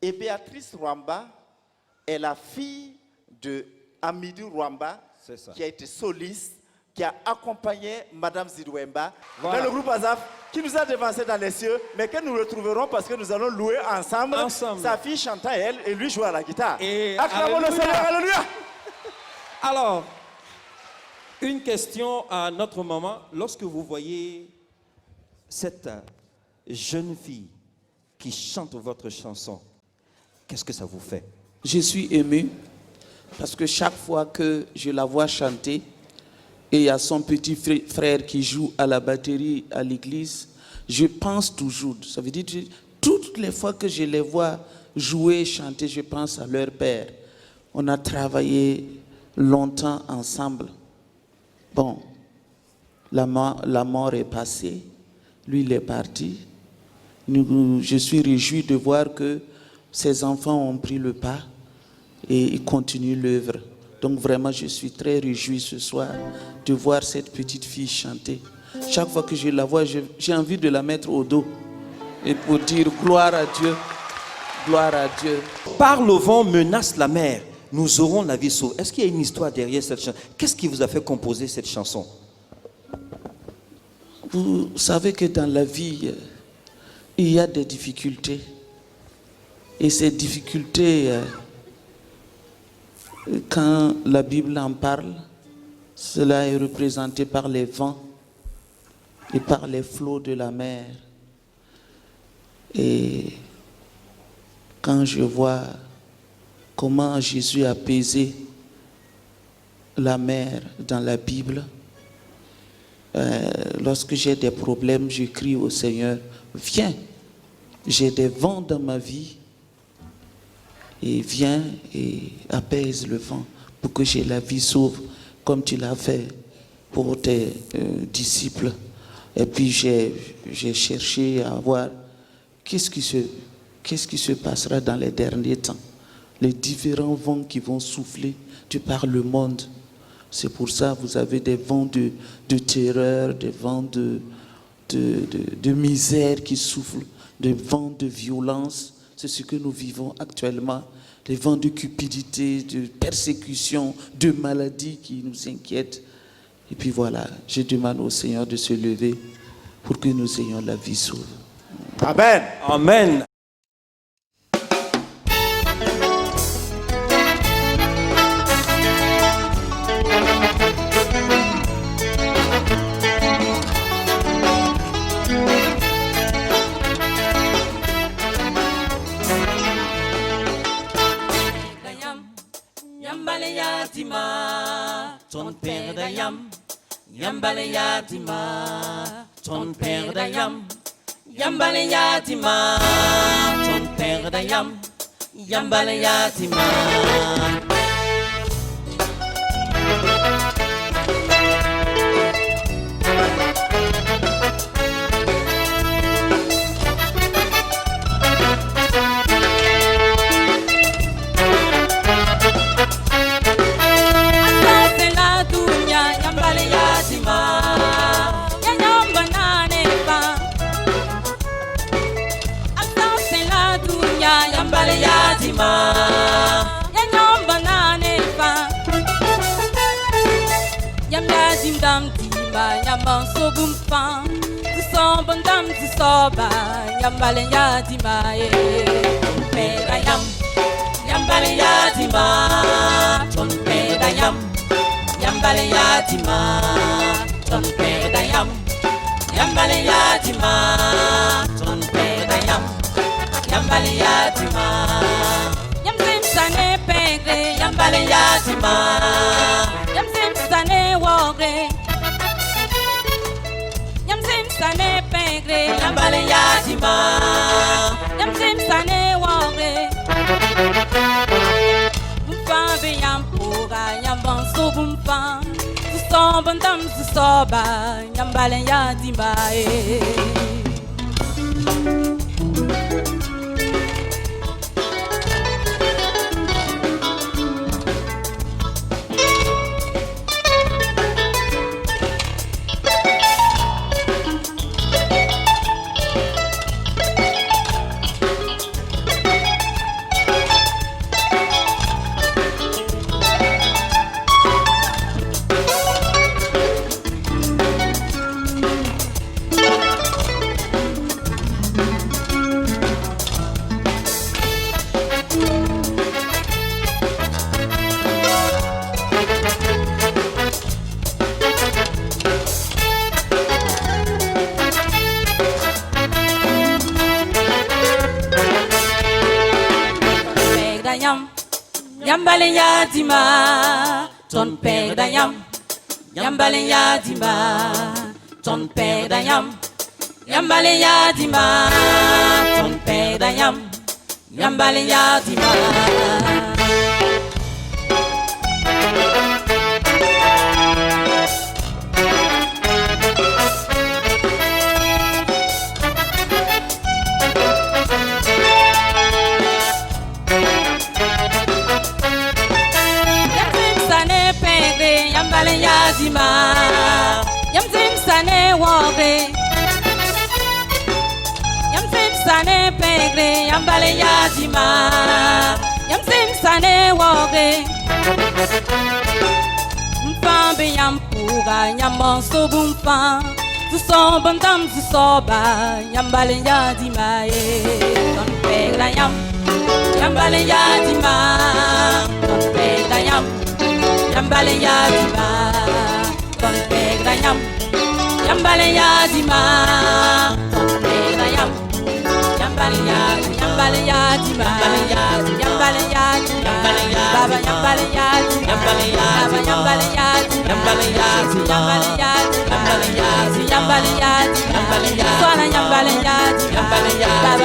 S5: Et Béatrice Rwamba est la fille de Amidou Rwamba, qui a été soliste, qui a accompagné Madame Zidouemba dans le groupe Azaf, qui nous a devancé dans les cieux, mais que nous retrouverons parce que nous allons louer ensemble. Sa fille chantant elle et lui jouer à la guitare.
S1: Et
S5: acclamons le Seigneur, alléluia.
S1: Alors, une question à notre maman. Lorsque vous voyez cette jeune fille qui chante votre chanson,
S10: Qu'est-ce que ça vous fait?
S4: Je suis ému parce que chaque fois que je la vois chanter, et il y a son petit frère qui joue à la batterie à l'église, je pense toujours. Ça veut dire que toutes les fois que je les vois jouer, chanter, je pense à leur père. On a travaillé longtemps ensemble. Bon, la mort est passée, lui il est parti. Je suis réjoui de voir que ses enfants ont pris le pas et ils continuent l'œuvre. Donc vraiment, je suis très réjoui ce soir de voir cette petite fille chanter. Chaque fois que je la vois, j'ai envie de la mettre au dos et pour dire gloire à Dieu, gloire à Dieu.
S10: Par le vent menace la mer, nous aurons la vie sauve. Est-ce qu'il y a une histoire derrière cette chanson? Qu'est-ce qui vous a fait composer cette chanson?
S4: Vous savez que dans la vie, il y a des difficultés. Et ces difficultés, quand la Bible en parle, cela est représenté par les vents et par les flots de la mer. Et quand je vois comment Jésus a apaisé la mer dans la Bible, lorsque j'ai des problèmes, je crie au Seigneur, viens, j'ai des vents dans ma vie, et viens et apaise le vent pour que j'ai la vie sauve, comme tu l'as fait pour tes disciples. Et puis j'ai cherché à voir qu'est-ce qui se passera dans les derniers temps. Les différents vents qui vont souffler par le monde. C'est pour ça que vous avez des vents de terreur, des vents de misère qui soufflent, des vents de violence. C'est ce que nous vivons actuellement. Les vents de cupidité, de persécution, de maladies qui nous inquiètent. Et puis voilà, je demande au Seigneur de se lever pour que nous ayons la vie sauve.
S10: Amen. Amen.
S2: Yambale yatima, ton père d'ayam. Yambale yatima, ton père d'ayam. Yambale yatima, ton père d'ayam. Yambale yatima. Yambale yatima, ton père ayam. Yambale yatima, ton père ayam. Yambale yatima, ton père ayam. Yambale yatima, ton père ayam. Yambale yatima. Yamsim sane pegre, yambale yatima. Yamsim sane wogre. Sane pegre, yambale yatima. Yamsim sane wogre. Bumfa yampura, yamban so bumfa. Susoban dam susoba, yambale yatima. d'ayam, yambale yadima, ton père d'ayam, yambale yadima, ton père d'ayam, yambale yadima, ton père d'ayam, yambale yadima. Yambale yadima, yamzim sane wogre, yamzim sane pegre, yambale yadima, yamzim sane wogre. Mfambe yampuga, yamon sobumfa, zusobam tam zusoba, yambale yadima, ton pegla yam, yambale yadima, ton pegla yam. Yambale yadima, ton pegla yam. Yambale yadima, ton pegla yam. Yambale yadima, yambale yadima, yambale yadima, baba yambale yadima, baba yambale yadima, yambale yadima, yambale yadima, swana yambale yadima, baba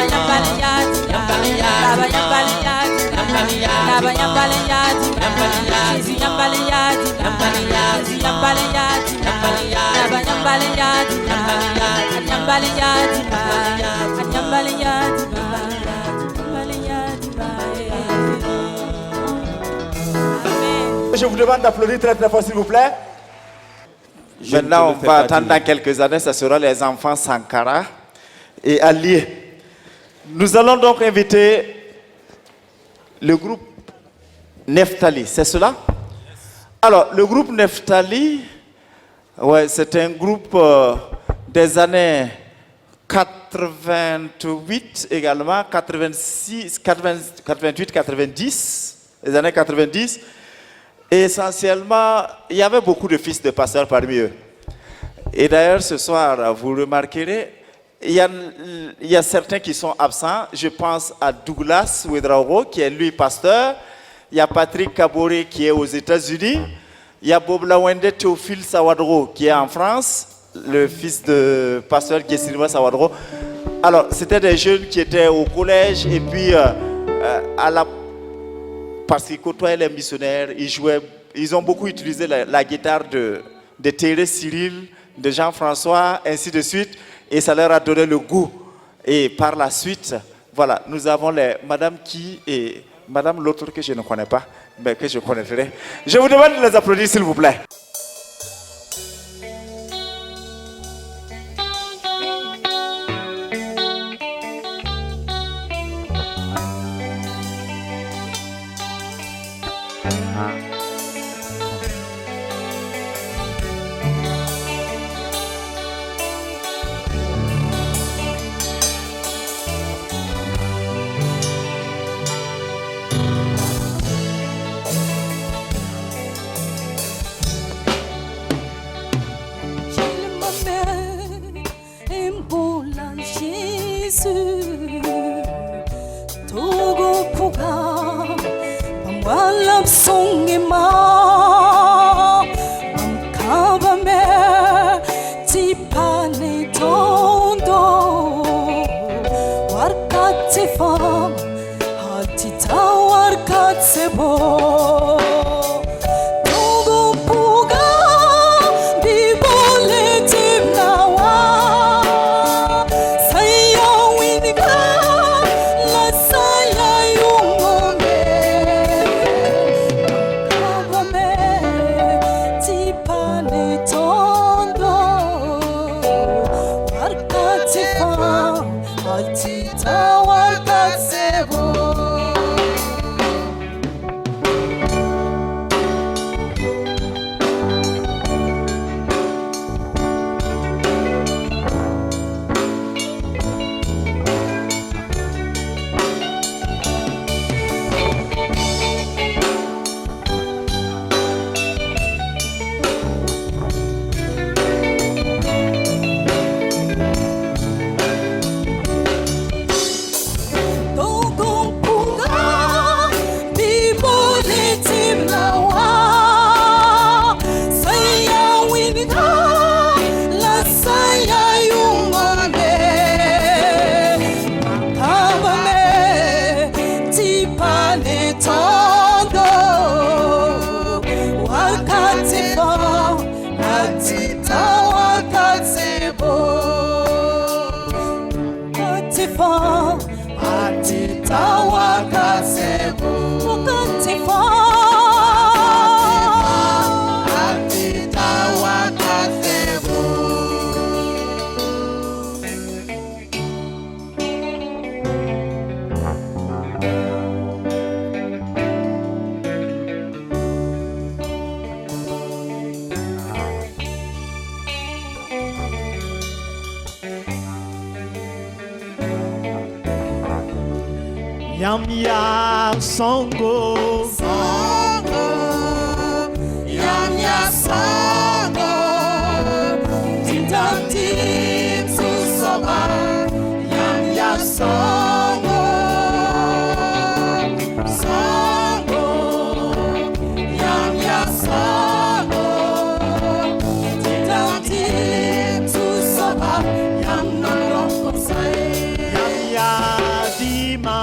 S2: yambale yadima, baba yambale yadima, baba yambale yadima, Jésus yambale yadima, Jésus yambale yadima, baba yambale yadima, yambale yadima, yambale yadima, yambale yadima.
S5: Je vous demande d'applaudir très très fort s'il vous plaît. Maintenant, on va attendre dans quelques années, ce sera les enfants Sankara et Ali. Nous allons donc inviter le groupe Neftali, c'est cela? Alors, le groupe Neftali, ouais, c'est un groupe des années 88 également, 86, 88, 90, les années 90. Et essentiellement, il y avait beaucoup de fils de pasteurs parmi eux. Et d'ailleurs, ce soir, vous remarquerez, il y a certains qui sont absents. Je pense à Douglas Ouedraogo, qui est lui pasteur. Il y a Patrick Kabore, qui est aux États-Unis. Il y a Bob Lawende Théophile Sawadro, qui est en France, le fils de pasteur Gessirima Sawadro. Alors, c'était des jeunes qui étaient au collège et puis parce qu'ils côtoyaient les missionnaires, ils ont beaucoup utilisé la guitare de Thérèse Cyril, de Jean-François, ainsi de suite, et ça leur a donné le goût. Et par la suite, voilà, nous avons les Madame qui et Madame l'autre que je ne connais pas, mais que je connaîtrai. Je vous demande de les applaudir, s'il vous plaît.
S2: alitondo wakati bo atita wakati bo wakati bo atita wakati bo wakati bo atita wakati bo.
S9: Yam ya songo,
S2: Songo, yam ya songo, tim tam tim susoba, yam ya songo, songo, yam ya songo, tim tam tim susoba, yam no long say,
S9: yam ya dima.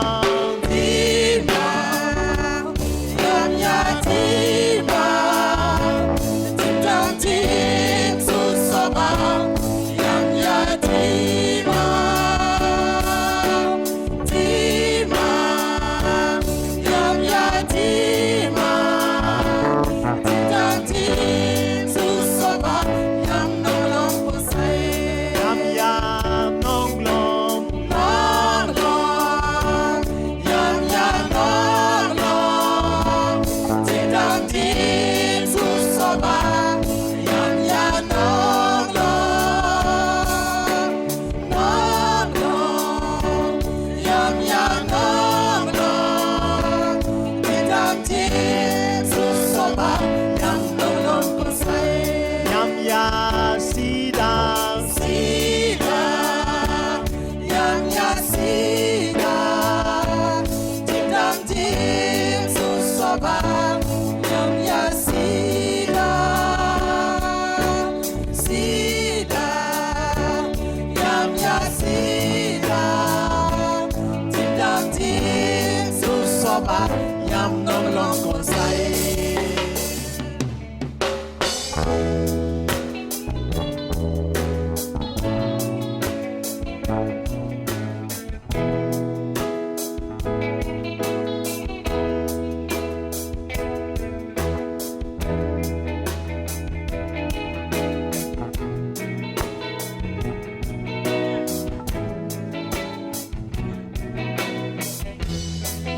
S2: Yam no long say.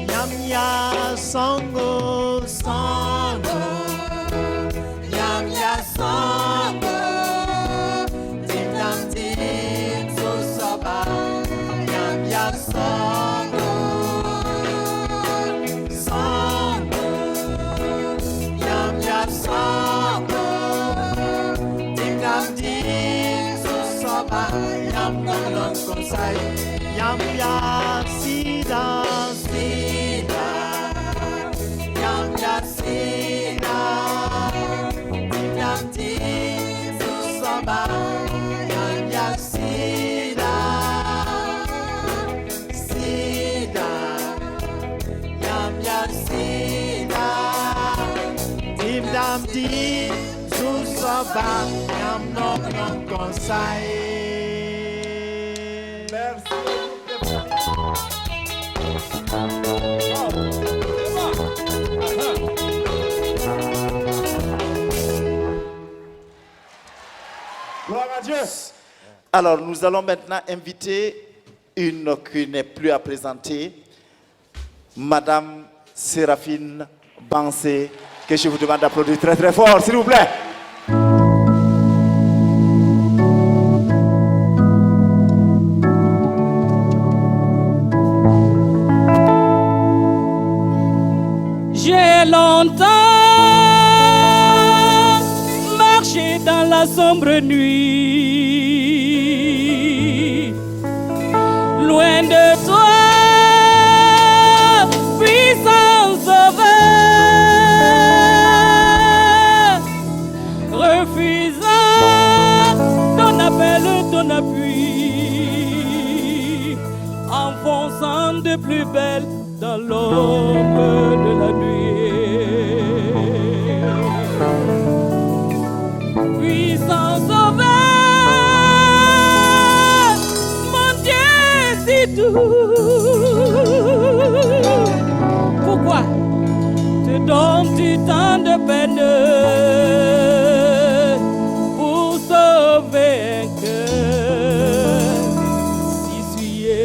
S9: Yam ya songo,
S2: Songo, yam ya songo, tim tam tim susoba, yam ya songo, songo, yam ya songo, tim tam tim susoba, yam no long say,
S9: yam ya sida.
S2: Yam ya sida, yam tim susoba, yam ya sida, sida, yam ya sida,
S9: Tim dam tim susoba, yam no long conseil.
S5: Gloire à Dieu. Alors, nous allons maintenant inviter une qui n'est plus à présenter, Madame Séraphine Bansé, que je vous demande d'applaudir très très fort, s'il vous plaît.
S2: J'ai longtemps marché dans la sombre nuit, loin de toi, puissant sauveur, refusant ton appel, ton appui, enfonçant de plus belle dans l'ombre. donnes-tu tant de peine pour sauver un cœur essuyé?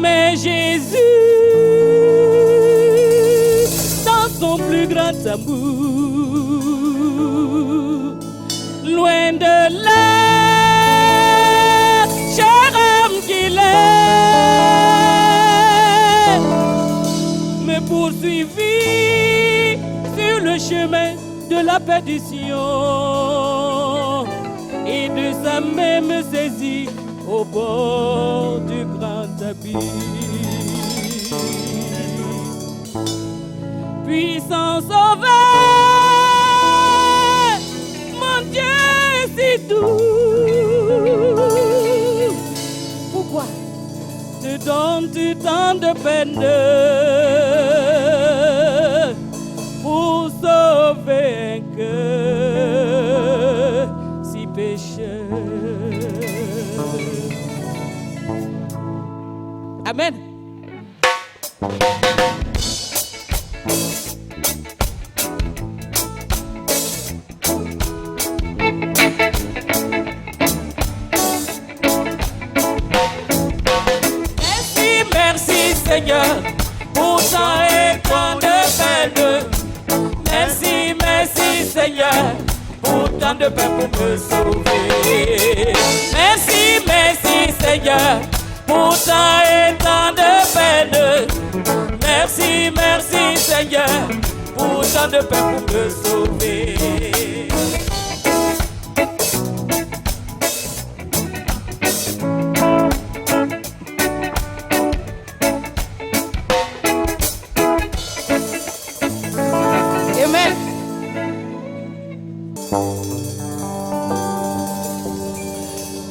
S2: Mais Jésus, dans son plus grand amour, loin de là, cher homme qu'il est, me poursuivit sur le chemin de la perdition, et de sa main me saisit au bord du grand abîme. Puissant sauveur, mon Dieu si doux, pourquoi te donnes-tu tant de peine pour sauver un cœur si pécheur? Amen. Seigneur, pour tant et tant de peine. Merci, merci Seigneur, pour tant de peine pour me sauver. Merci, merci Seigneur, pour tant et tant de peine. Merci, merci Seigneur, pour tant de peine pour me sauver.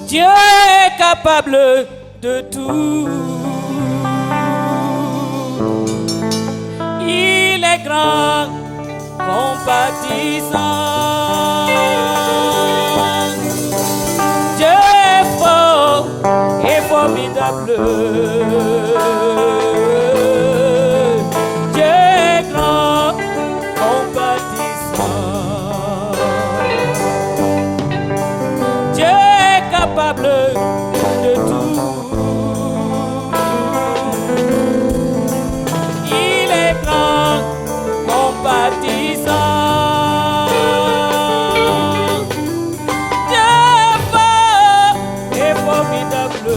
S2: Dieu est capable de tout. Il est grand, compatissant. Dieu est fort et formidable. Dieu est grand, compatissant. Dieu est capable de tout. Il est grand, compatissant. Dieu est fort et formidable.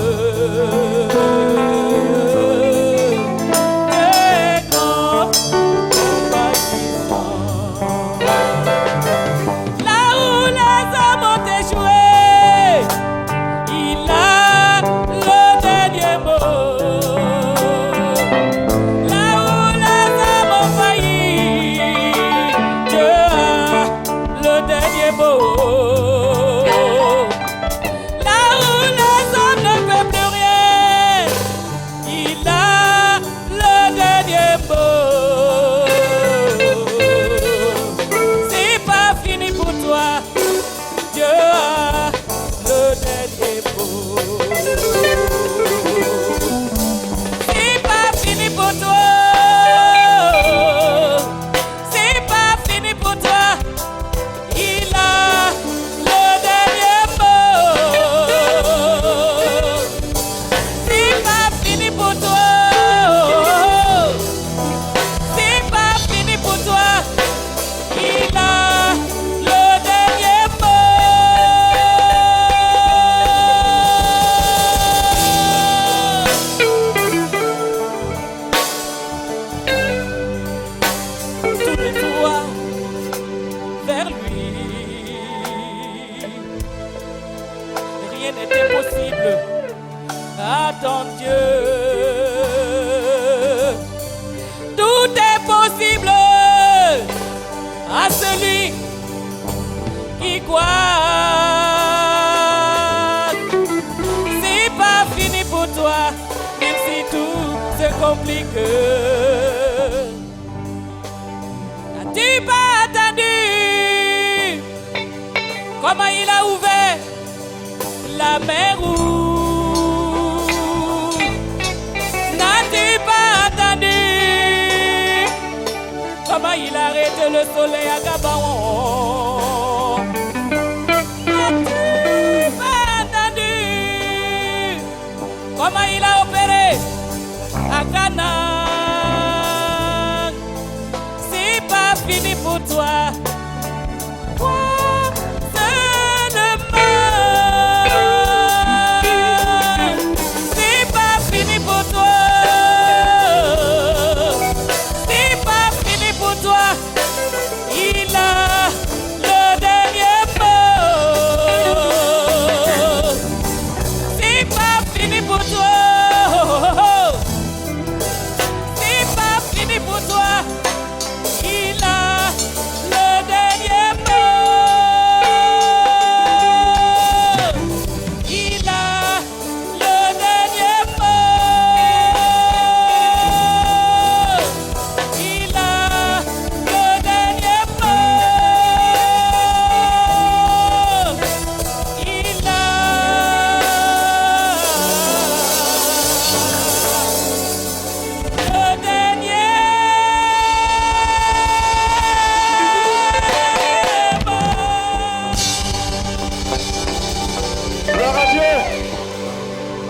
S2: Dieu est grand, compatissant. Là où les hommes ont échoué, il a le dernier mot. Là où les hommes ont failli, Dieu a le dernier mot. Là où les hommes ne peuvent plus rien, il a le dernier mot. C'est pas fini pour toi, Dieu a le dernier mot. C'est pas fini pour toi. C'est pas fini pour toi. Il a le dernier mot. C'est pas fini pour toi. C'est pas fini pour toi. Il a le dernier Tourne-toi vers lui. Rien n'est impossible à ton Dieu. Tout est possible à celui qui croit. C'est pas fini pour toi, même si tout se complique. N'as-tu pas attendu comment il a ouvert la mer rouge? N'as-tu pas il a arrêté le soleil à Gabon. As-tu entendu comment il a opéré à Canaan? C'est pas fini pour toi.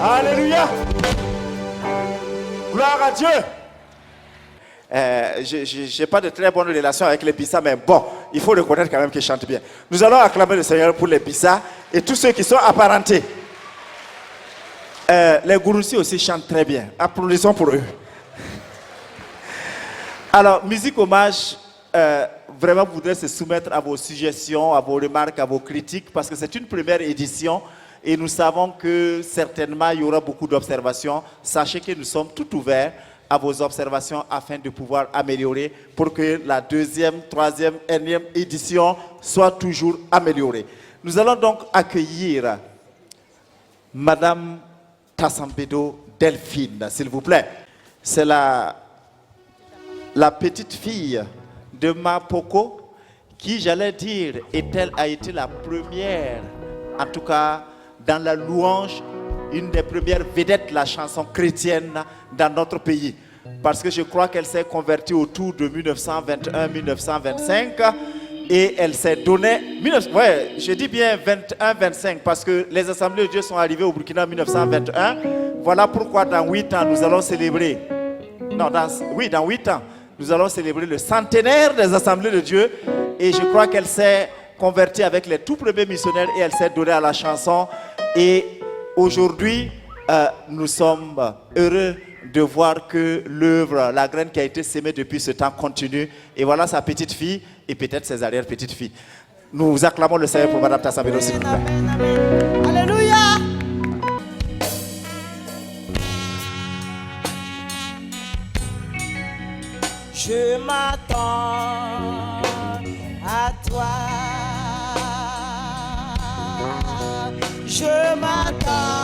S5: Alléluia. Gloire à Dieu. Je n'ai pas de très bonne relation avec les Bissa, mais bon, il faut reconnaître quand même qu'ils chantent bien. Nous allons acclamer le Seigneur pour les Bissa et tous ceux qui sont apparentés. Les Gouroussi aussi chantent très bien. Applaudissons pour eux. Alors, musique hommage, vraiment, vous voudrez se soumettre à vos suggestions, à vos remarques, à vos critiques, parce que c'est une première édition et nous savons que certainement il y aura beaucoup d'observations. Sachez que nous sommes tout ouverts à vos observations afin de pouvoir améliorer pour que la deuxième, troisième, énième édition soit toujours améliorée. Nous allons donc accueillir Madame Tassambedo Delphine, s'il vous plaît. C'est la petite fille de Mapoko qui, j'allais dire, a été la première, en tout cas dans la louange, une des premières vedettes de la chanson chrétienne dans notre pays. Parce que je crois qu'elle s'est convertie autour de 1921-1925 et elle s'est donnée, je dis bien 21-25 parce que les Assemblées de Dieu sont arrivées au Burkina en 1921. Voilà pourquoi dans 8 ans, nous allons célébrer, dans 8 ans, nous allons célébrer le centenaire des Assemblées de Dieu et je crois qu'elle s'est convertie avec les tout premiers missionnaires et elle s'est donnée à la chanson. Et aujourd'hui, nous sommes heureux de voir que l'œuvre, la graine qui a été sémée depuis ce temps continue. Et voilà sa petite fille et peut-être ses arrière-petites filles. Nous acclamons le Seigneur pour Madame Tassambedo, s'il vous plaît.
S3: Alléluia. Je m'attends à toi. Je m'attends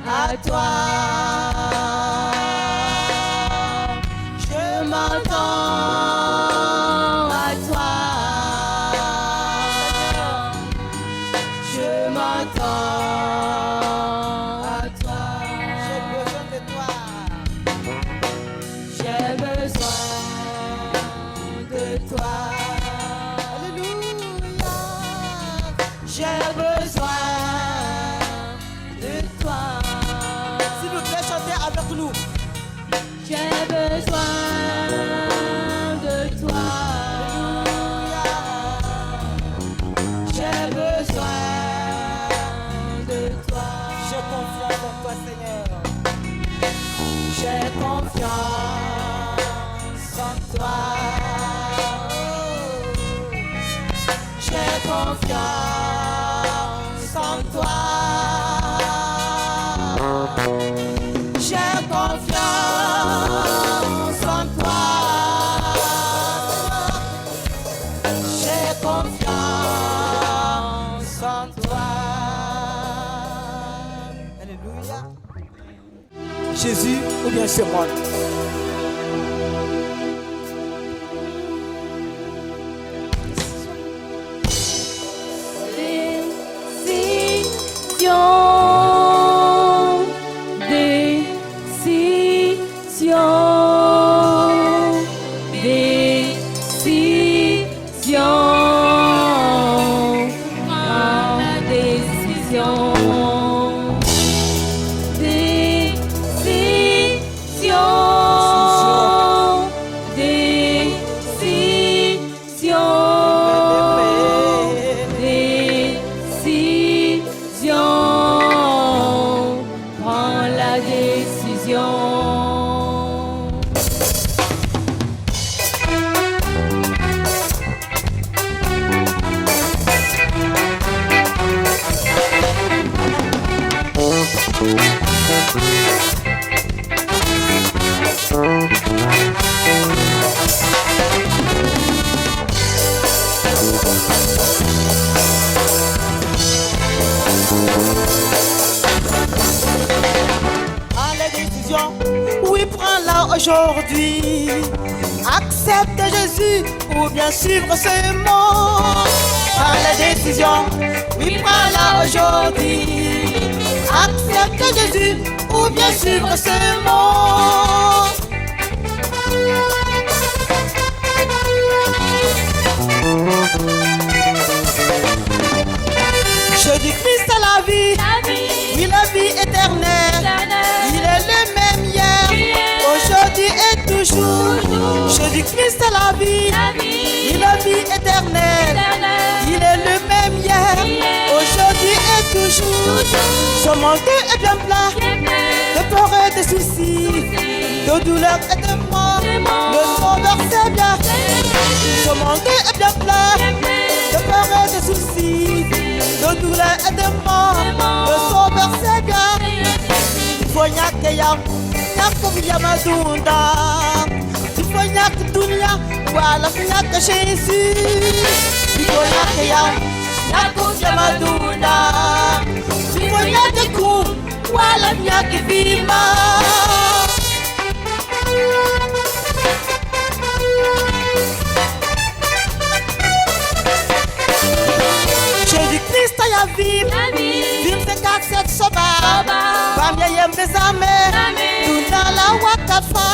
S3: à toi. Je m'attends à toi. Je m'attends à toi. J'ai besoin de toi. J'ai besoin de toi. Alléluia. J'ai besoin de toi. S'il vous plaît, chantez avec nous. J'ai besoin de toi. J'ai besoin de toi. J'ai confiance en toi, Seigneur. J'ai confiance en toi. J'ai confiance en toi. J'ai confiance en toi. J'ai confiance en toi. Alléluia. Jésus ou bien c'est moi?
S2: Décision, décision, décision.
S9: Oui, prends-la aujourd'hui. Accepte Jésus ou bien suivre ce monde. Prends la décision. Oui, prends-la aujourd'hui. Accepte Jésus ou bien suivre ce monde. Jésus-Christ est la vie. Oui, la vie éternelle. Il est le même hier, aujourd'hui et toujours. Jésus-Christ est la vie. Il est la vie éternelle. Il est le même hier, aujourd'hui et toujours. Ce monde est bien plein de peur et de soucis, de douleur et de mort. Le sauveur c'est bien. Ce monde est bien plein de peur et de soucis, de douleur et de mort. Le sauveur c'est bien. Tifonyake ya nakovia madunda. Tifonyake dunia wala fanyake Jésus. Tifonyake ya nakovia madunda. Tifonyake ku wala fanyake vima. Jésus-Christ a ya vim. Vim se kakset soba. Bamia yem bezame. Tuna la wakafa.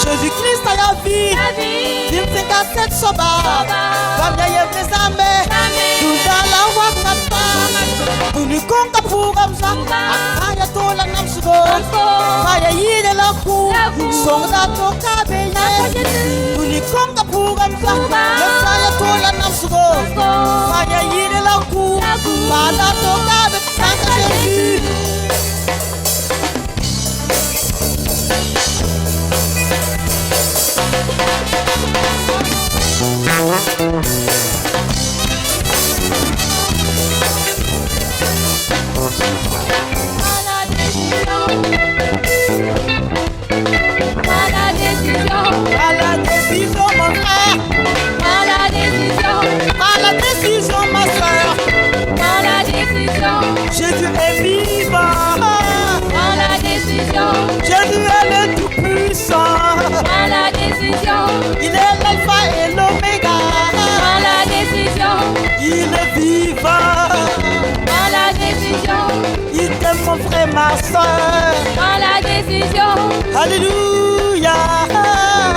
S9: Jésus-Christ a ya vim. Vim se kakset soba. Bamia yem bezame. Tuna la wakafa. Unikonga pugamza. Akaya tola namsugo. Kaya yide la ku. Songa toka beye. Unikonga pugamza. Akaya tola namsugo. Kaya yide la ku. Kaya toka beye. Jésus. À la décision, mon frère. À la décision. À la décision, ma soeur. À la décision. Jésus est vivant. À la décision. Jésus est le tout-puissant. À la décision. Il est l'alpha et l'oméga. À la décision. Il est vivant. À la décision. Il t'aime mon frère, ma soeur. À la décision. Alléluia.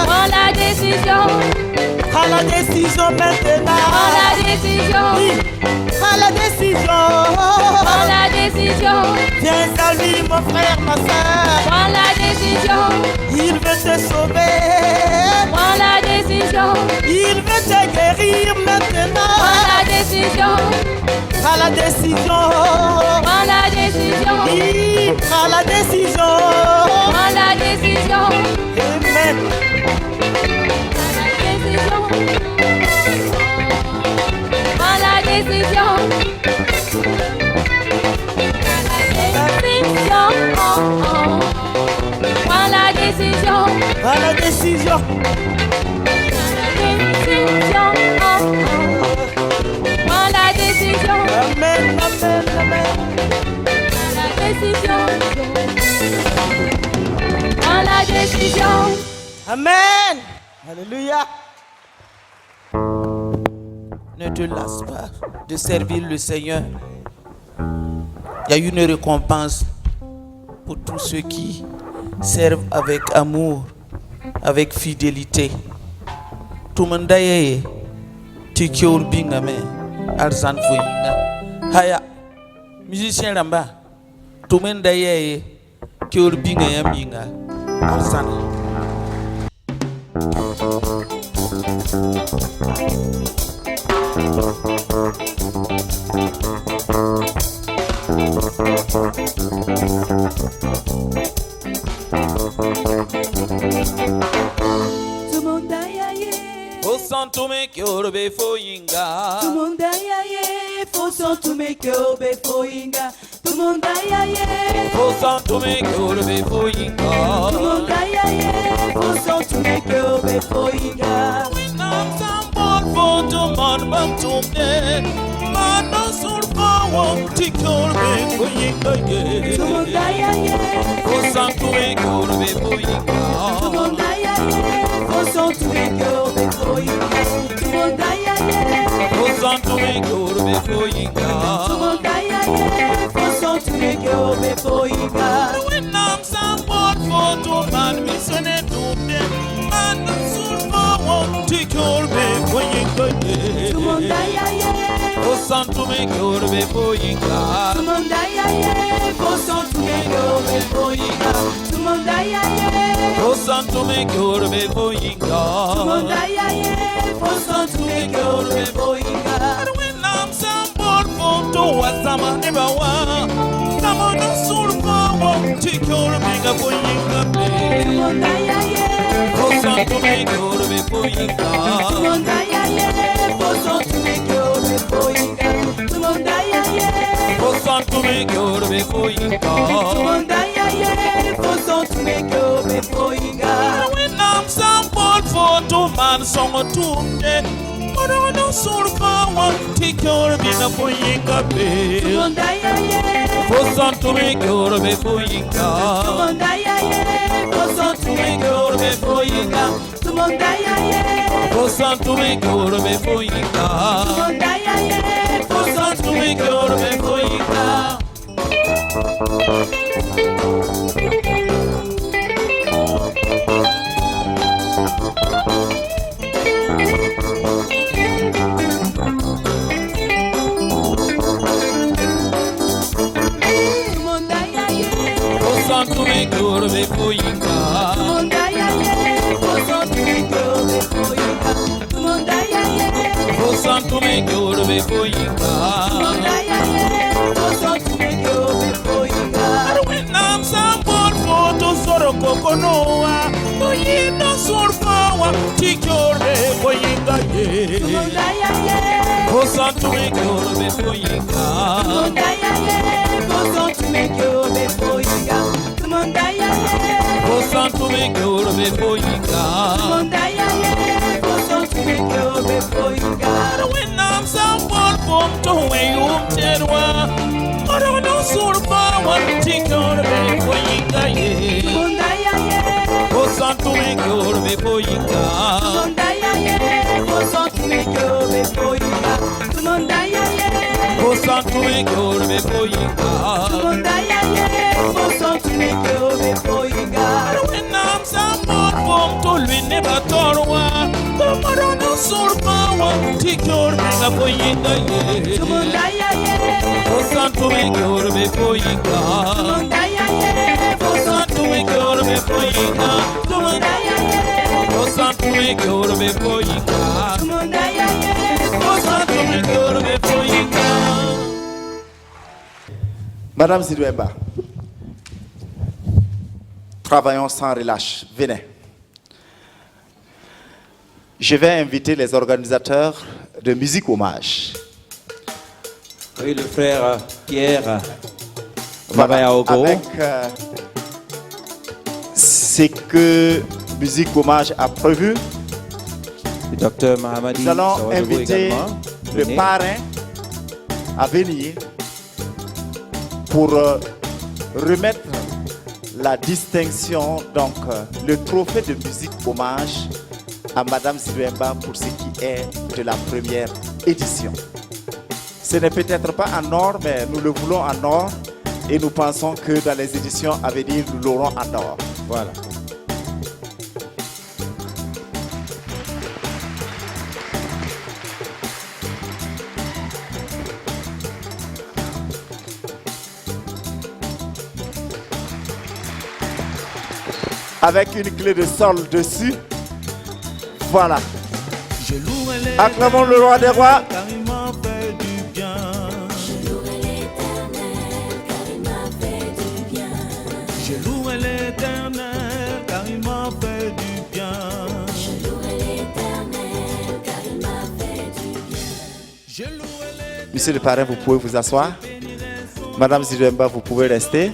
S9: À la décision. À la décision maintenant. À la décision. Oui. À la décision. À la décision. Viens à lui, mon frère, ma soeur. À la décision. Il veut te sauver. À la décision. Il veut te guérir maintenant. À la décision. À la décision. À la décision. Oui. À la décision. À la décision. Amen. À la décision. À la décision. À la décision. À la décision. Amen, amen, amen. À la décision. À la décision. Amen. Alléluia.
S4: Ne te lasse pas de servir le Seigneur. Il y a une récompense pour tous ceux qui servent avec amour, avec fidélité. Tout le monde est tikiol bingame, arzan foyina. Haya, musicien lamba. Tout le monde est tikiol bingame minga, arzan.
S2: santo me kyorbe foyinga.
S9: Tumunda yaye, fo santo me kyorbe foyinga. Tumunda yaye,
S2: Fo santo me kyorbe foyinga.
S9: tumunda yaye, fo santo me kyorbe foyinga.
S2: Nam sambol foto man bam tumde. Man no surfa wong ti kyorbe foyinga ye.
S9: Tumunda yaye,
S2: Fo santo me kyorbe foyinga.
S9: tumunda yaye, fo santo me kyorbe foyinga. Tumunda yaye,
S2: Fo santo me kyorbe foyinga.
S9: tumunda yaye, fo santo me kyorbe foyinga.
S2: Nam sambol foto man mi sone tumde. Man no surfa wong ti kyorbe foyinga ye.
S9: Tumunda yaye,
S2: Fo santo me kyorbe foyinga.
S9: tumunda yaye, fo santo me kyorbe foyinga. Tumunda yaye,
S2: Fo santo me kyorbe foyinga.
S9: tumunda yaye, fo santo me kyorbe foyinga.
S2: Nam sambol foto wasama nebawa. Samo no surfa wong ti kyorbe foyinga ye.
S9: Tumunda yaye,
S2: Fo santo me kyorbe foyinga.
S9: tumunda yaye, fo santo me kyorbe foyinga. Tumunda yaye,
S2: Fo santo me kyorbe foyinga.
S9: tumunda yaye, fo santo me kyorbe foyinga.
S2: Nam sambol foto man songo tumde. Moro no surfa wong ti kyorbe foyinga be.
S9: Tumunda yaye,
S2: Fo santo me kyorbe foyinga.
S9: tumunda yaye, fo santo me kyorbe foyinga. Tumunda yaye,
S2: Fo santo me kyorbe foyinga.
S9: tumunda yaye, fo santo me kyorbe foyinga. Tumunda yaye,
S2: Fo santo me kyorbe foyinga.
S9: tumunda yaye, fo santo me kyorbe foyinga. Tumunda yaye,
S2: Fo santo me kyorbe foyinga.
S9: tumunda yaye, fo santo me kyorbe foyinga.
S2: Nam sambol foto soro kokonoa. Foyinga surfawa ti kyorbe foyinga ye.
S9: Tumunda yaye,
S2: Fo santo me kyorbe foyinga.
S9: tumunda yaye, fo santo me kyorbe foyinga. Tumunda yaye,
S2: Fo santo me kyorbe foyinga.
S9: tumunda yaye, fo santo me kyorbe foyinga.
S2: Nam sambol foto we terwa. Moro no surfawa ti kyorbe foyinga ye.
S9: Tumunda yaye,
S2: Fo santo me kyorbe foyinga.
S9: tumunda yaye, fo santo me kyorbe foyinga. Tumunda yaye,
S2: Fo santo me kyorbe foyinga.
S9: tumunda yaye, fo santo me kyorbe foyinga.
S2: Nam sambol foto lui ne batorwa. Moro no surfawa ti kyorbe foyinga ye.
S9: Tumunda yaye,
S2: Fo santo me kyorbe foyinga.
S9: tumunda yaye, fo santo me kyorbe foyinga. Tumunda yaye,
S2: Fo santo me kyorbe foyinga.
S9: tumunda yaye,
S2: Fo santo me kyorbe foyinga.
S5: Madame Zidouemba, travaillons sans relâche. Venez. Je vais inviter les organisateurs de musique hommage.
S10: Oui, le frère Pierre
S5: Voilà,
S10: Mabayaogo.
S5: avec ce que Musique Hommage a prévu,
S10: Le docteur Mahamadi
S5: nous allons
S10: Sawadogo
S5: inviter
S10: également.
S5: le
S10: Venez.
S5: parrain à venir pour remettre la distinction, donc le trophée de musique hommage à Madame Zidouemba pour ce qui est de la première édition. Ce n'est peut-être pas en or, mais nous le voulons en or et nous pensons que dans les éditions à venir, nous l'aurons en or.
S10: Voilà.
S5: Avec une clé de sol dessus. Voilà. Acclamons le roi des rois.
S2: Car il m'a fait du bien.
S9: je louerai l'éternel, car il m'a fait du bien.
S2: Je louerai l'éternel car il m'a fait du bien.
S9: Je louerai l'éternel, car
S5: Monsieur le parrain, vous pouvez vous asseoir. Madame Zidouemba, vous pouvez rester.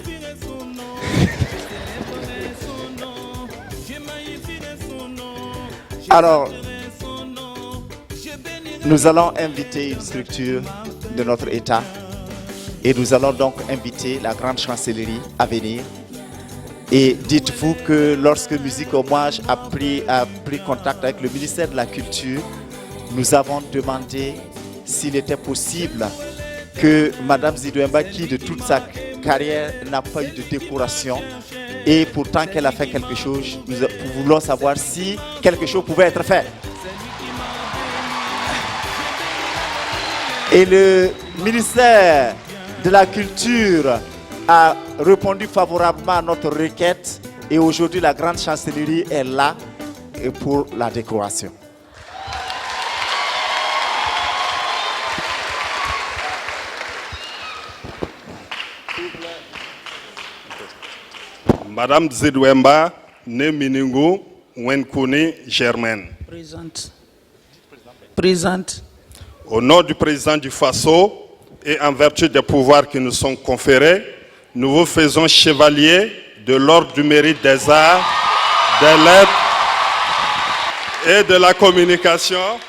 S5: Alors, nous allons inviter une structure de notre État et nous allons donc inviter la grande chancellerie à venir. Et dites-vous que lorsque Musique Hommage a pris contact avec le ministère de la Culture, nous avons demandé s'il était possible que Madame Zidouemba, qui de toute sa carrière n'a pas eu de décoration, et pourtant qu'elle a fait quelque chose, nous voulons savoir si quelque chose pouvait être fait. Et le ministère de la Culture a répondu favorablement à notre requête et aujourd'hui la grande chancellerie est là pour la décoration.
S11: Madame Zidouemba, née Miningo, Wenkone, Germaine.
S4: Présente. Présente.
S11: Au nom du président du Faso et en vertu des pouvoirs qui nous sont conférés, nous vous faisons chevalier de l'ordre du mérite des arts, des lettres et de la communication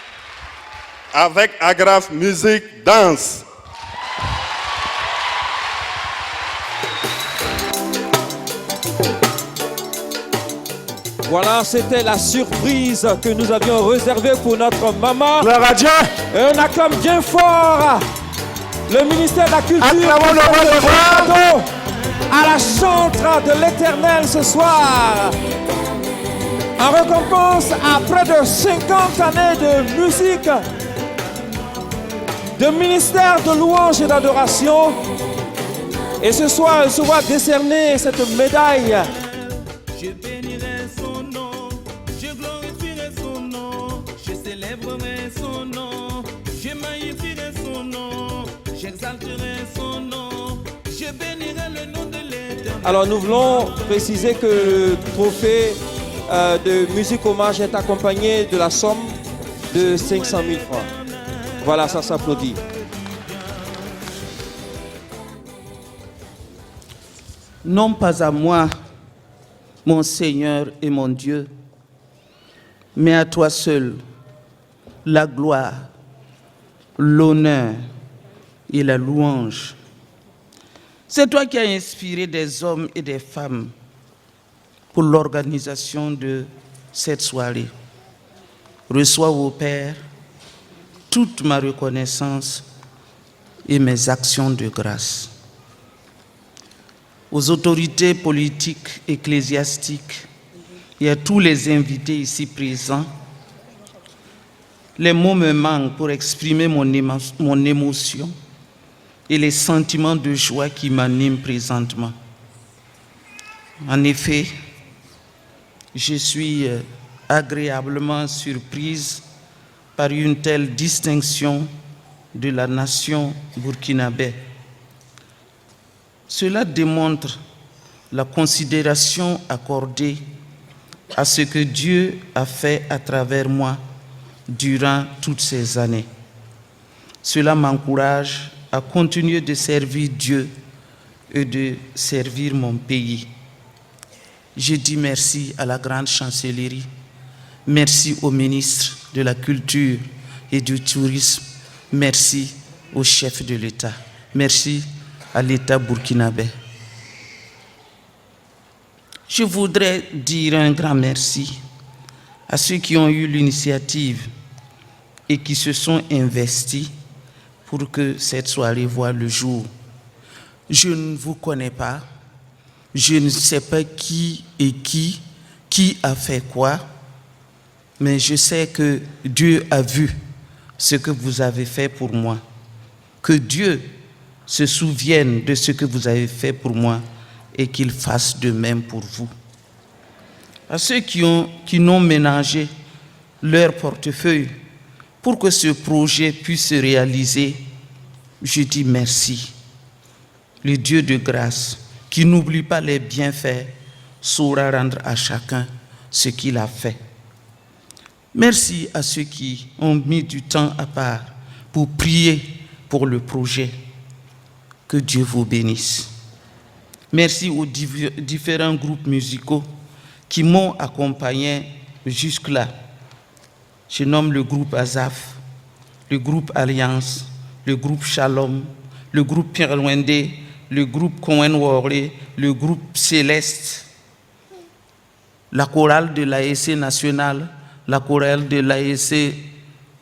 S11: avec agrafe musique, danse.
S1: Voilà, c'était la surprise que nous avions réservée pour notre maman.
S3: Gloire à Dieu.
S1: Et on acclame bien fort le ministère de la Culture à la chantre de l'Éternel ce soir. En récompense à près de 50 années de musique, de ministère de louange et d'adoration. Et ce soir, elle se voit décerner cette médaille.
S2: Je bénirai son nom, je glorifierai son nom, je célébrerai son nom, je magnifierai son nom, j'exalterai son nom, je bénirai le nom de l'Éternel.
S1: Alors nous voulons préciser que le trophée de Musique Hommage est accompagné de la somme de 500 000 francs. Voilà, ça s'applaudit.
S4: Non pas à moi, mon Seigneur et mon Dieu, mais à toi seul, la gloire, l'honneur et la louange. C'est toi qui as inspiré des hommes et des femmes pour l'organisation de cette soirée. Reçois, ô Père, toute ma reconnaissance et mes actions de grâce. Aux autorités politiques, ecclésiastiques et à tous les invités ici présents, les mots me manquent pour exprimer mon émotion et les sentiments de joie qui m'animent présentement. En effet, je suis agréablement surprise par une telle distinction de la nation burkinabé. Cela démontre la considération accordée à ce que Dieu a fait à travers moi durant toutes ces années. Cela m'encourage à continuer de servir Dieu et de servir mon pays. Je dis merci à la grande chancellerie, merci au ministre de la Culture et du Tourisme, merci au chef de l'État, merci à l'État burkinabé. Je voudrais dire un grand merci à ceux qui ont eu l'initiative et qui se sont investis pour que cette soirée voie le jour. Je ne vous connais pas, je ne sais pas qui est qui a fait quoi, mais je sais que Dieu a vu ce que vous avez fait pour moi. Que Dieu se souvienne de ce que vous avez fait pour moi et qu'il fasse de même pour vous. À ceux qui n'ont ménagé leur portefeuille pour que ce projet puisse se réaliser, je dis merci. Le Dieu de grâce, qui n'oublie pas les bienfaits, saura rendre à chacun ce qu'il a fait. Merci à ceux qui ont mis du temps à part pour prier pour le projet. Que Dieu vous bénisse. Merci aux différents groupes musicaux qui m'ont accompagné jusque-là. Je nomme le groupe Azaf, le groupe Alliance, le groupe Shalom, le groupe Pierre Luende, le groupe Cohen Worley, le groupe Céleste, la chorale de l'ASC nationale, la chorale de l'ASC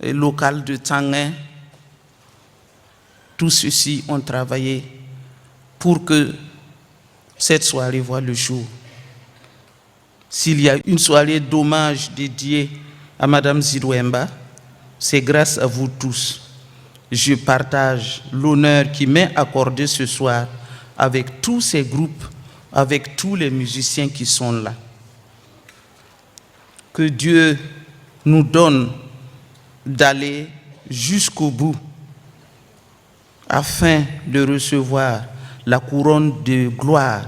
S4: locale de Tanguin. Tous ceux-ci ont travaillé pour que cette soirée voie le jour. S'il y a une soirée d'hommage dédiée à Madame Zidouemba, c'est grâce à vous tous. Je partage l'honneur qui m'est accordé ce soir avec tous ces groupes, avec tous les musiciens qui sont là. Que Dieu nous donne d'aller jusqu'au bout afin de recevoir la couronne de gloire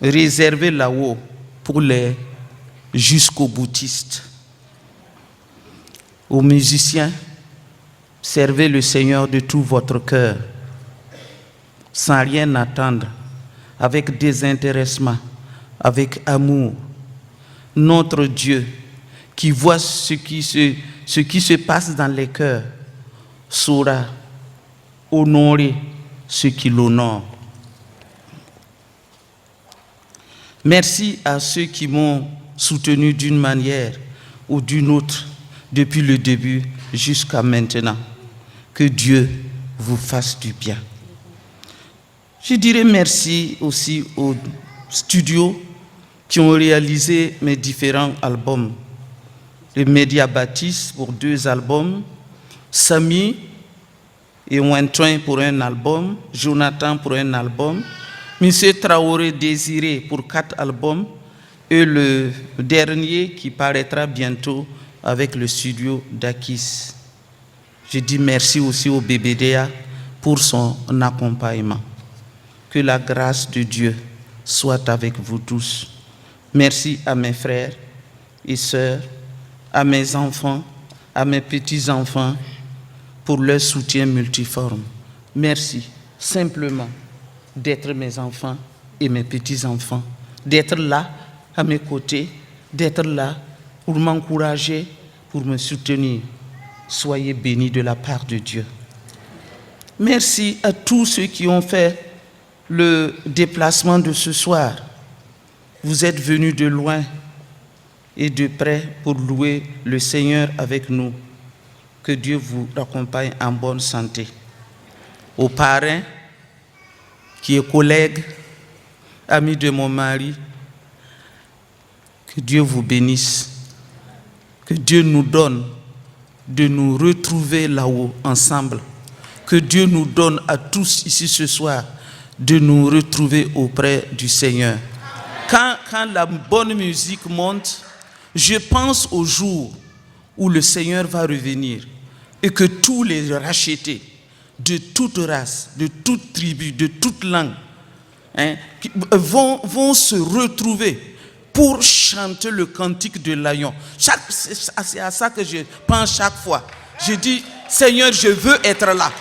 S4: réservée là-haut pour les jusqu'au boutistes. Aux musiciens, servez le Seigneur de tout votre cœur, sans rien attendre, avec désintéressement, avec amour. Notre Dieu, qui voit ce qui se passe dans les cœurs, saura honorer ceux qui l'honorent. Merci à ceux qui m'ont soutenu d'une manière ou d'une autre depuis le début jusqu'à maintenant. Que Dieu vous fasse du bien. Je dirais merci aussi aux studios qui ont réalisé mes différents albums. Le Média Baptiste pour 2 albums, Samy et Ouentoin pour un album, Jonathan pour un album, M. Traoré Désiré pour 4 albums et le dernier qui paraîtra bientôt avec le studio d'Akis. Je dis merci aussi au BBDA pour son accompagnement. Que la grâce de Dieu soit avec vous tous. Merci à mes frères et sœurs, à mes enfants, à mes petits-enfants pour leur soutien multiforme. Merci simplement d'être mes enfants et mes petits-enfants, d'être là à mes côtés, d'être là pour m'encourager, pour me soutenir. Soyez bénis de la part de Dieu. Merci à tous ceux qui ont fait le déplacement de ce soir. Vous êtes venus de loin et de près pour louer le Seigneur avec nous. Que Dieu vous accompagne en bonne santé. Aux parrains, qui est collègue, ami de mon mari, que Dieu vous bénisse. Que Dieu nous donne de nous retrouver là-haut ensemble. Que Dieu nous donne à tous ici ce soir de nous retrouver auprès du Seigneur. Quand la bonne musique monte, je pense au jour où le Seigneur va revenir et que tous les rachetés de toute race, de toute tribu, de toute langue, vont se retrouver pour chanter le cantique de l'agneau. C'est à ça que je pense chaque fois. Je dis, Seigneur, je veux être là.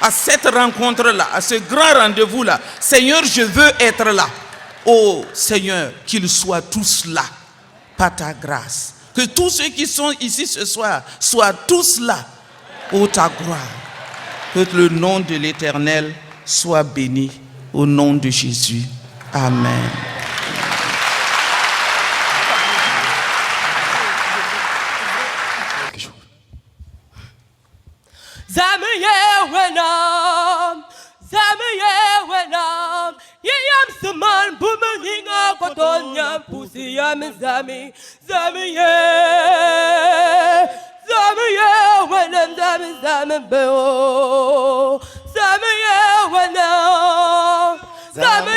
S4: À cette rencontre-là, à ce grand rendez-vous-là, Seigneur, je veux être là. Oh Seigneur, qu'ils soient tous là, par ta grâce. Que tous ceux qui sont ici ce soir soient tous là, ô ta gloire. Que le nom de l'Éternel soit béni au nom de Jésus. Amen.
S2: Yam suman bumaninga kotonya pusi yam zami ye wenam zami beo zami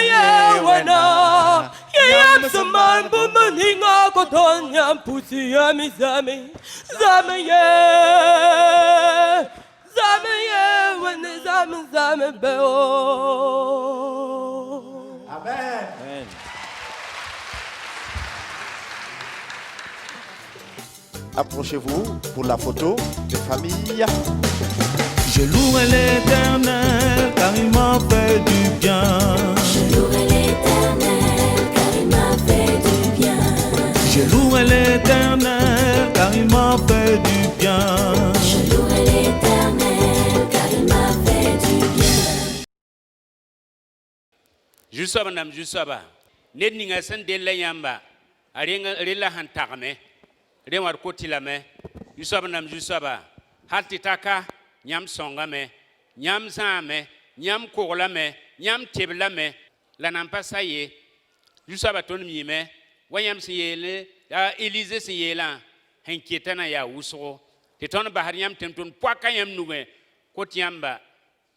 S2: ye wenam yam suman bumaninga kotonya pusi yam zami ye zami beo.
S5: Amen. Approchez-vous pour la photo de famille.
S2: Je louerai l'Éternel car il m'a fait du bien.
S9: Je louerai l'Éternel car il m'a fait du bien.
S2: Je louerai l'Éternel car il m'a fait du bien.
S9: Je louerai l'Éternel car il m'a fait du bien.
S8: Jusaba nam jusaba. Ned ninga sen de la yamba. Rela han takame. Remar kotilame. Jusaba nam jusaba. Hatitaka. Nyam songame. Nyam zame. Nyam koglame. Nyam teblame. La nampa saye. Jusaba ton mime. Wayam siyele. Élise siyela. Henkietana ya usro. Titon bahar yam temton poaka yam nuge. Kotiamba.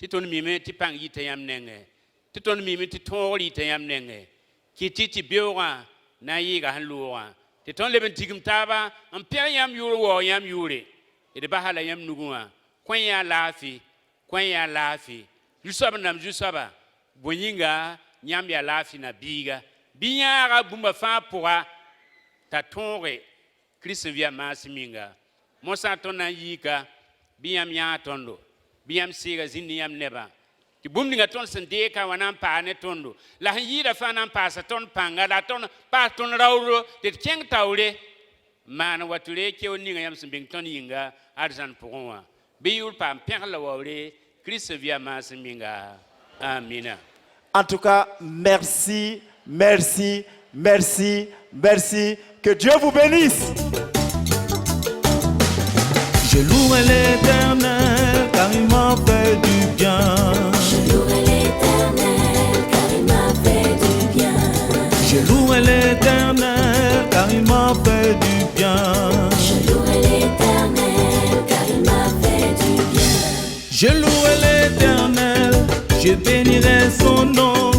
S8: Titon mime tipang yite yam nenge. Titon mimi ti tori te yam nenge kiti ti biora na yiga han luwa titon leben tigim taba am per yam yuro wo yam yure e de bahala yam nuguwa kwen ya lafi jusaba nam jusaba bonyinga nyam ya lafi na biga binyara bumba fa pora ta tonre Christ via masiminga mosa tona yika biyam ya tondo biyam siga zinni yam neba ki bumninga ton sende ka wanan pa ne tondo la yira fa nan pa sa ton panga la ton pa ton rawro de keng tawle man watule ke oninga yam simbing ton yinga arjan pourwa biul pa perla wawle Christ via masiminga amina.
S5: En tout cas, merci, merci, merci, merci. Que Dieu vous bénisse.
S2: Je louerai l'Éternel car il m'a fait du bien.
S9: Je louerai l'Éternel car il m'a fait du bien.
S2: Je louerai l'Éternel car il m'a fait du bien.
S9: Je louerai l'Éternel car il m'a fait du bien.
S2: Je louerai l'Éternel, je bénirai son nom,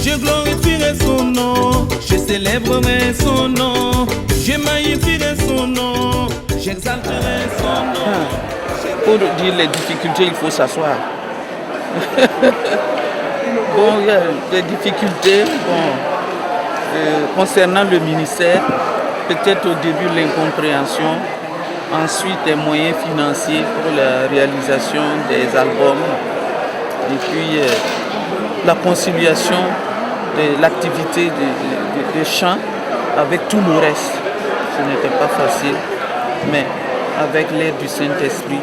S2: je glorifierai son nom, je célébrerai son nom, je magnifierai son nom, j'exalterai son nom.
S4: Pour dire les difficultés, il faut s'asseoir. Bon, il y a des difficultés. Concernant le ministère, peut-être au début l'incompréhension, ensuite des moyens financiers pour la réalisation des albums, et puis la conciliation de l'activité de chant avec tout le reste. Ce n'était pas facile, mais avec l'aide du Saint-Esprit,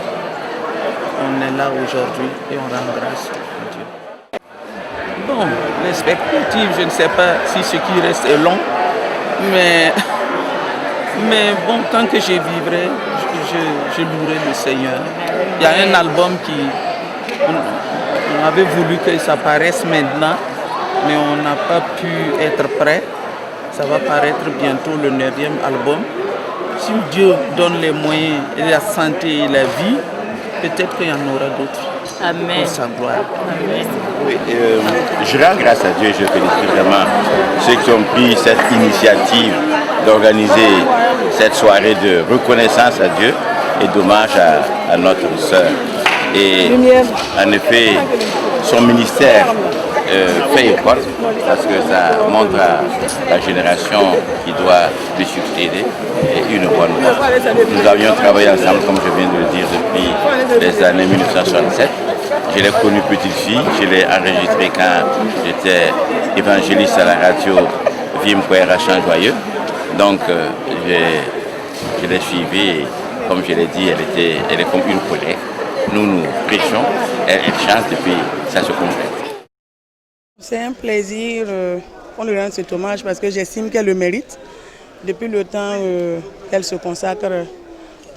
S4: on est là aujourd'hui et on rend grâce à Dieu. Bon, les perspectives, je ne sais pas si ce qui reste est long, mais bon, tant que je vivrai, je louerai le Seigneur. Il y a un album on avait voulu que ça paraisse maintenant, mais on n'a pas pu être prêt. Ça va paraître bientôt le 9e album. Si Dieu donne les moyens et la santé et la vie, peut-être qu'il y en aura d'autres.
S12: Amen.
S4: Pour sa gloire.
S12: Amen.
S7: Oui, je rends grâce à Dieu, je félicite vraiment ceux qui ont pris cette initiative d'organiser cette soirée de reconnaissance à Dieu et d'hommage à notre sœur. Et en effet, son ministère fait école parce que ça montre à la génération qui doit lui succéder une bonne voie. Nous avions travaillé ensemble, comme je viens de le dire, depuis les années 1967. Je l'ai connue petite fille, je l'ai enregistrée quand j'étais évangéliste à la radio Vimkwera Champ-Joyeux. Donc je l'ai suivie et comme je l'ai dit, elle est comme une collègue. Nous prêchons, elle chante et puis ça se complète.
S13: C'est un plaisir qu'on lui rende cet hommage parce que j'estime qu'elle le mérite. Depuis le temps qu'elle se consacre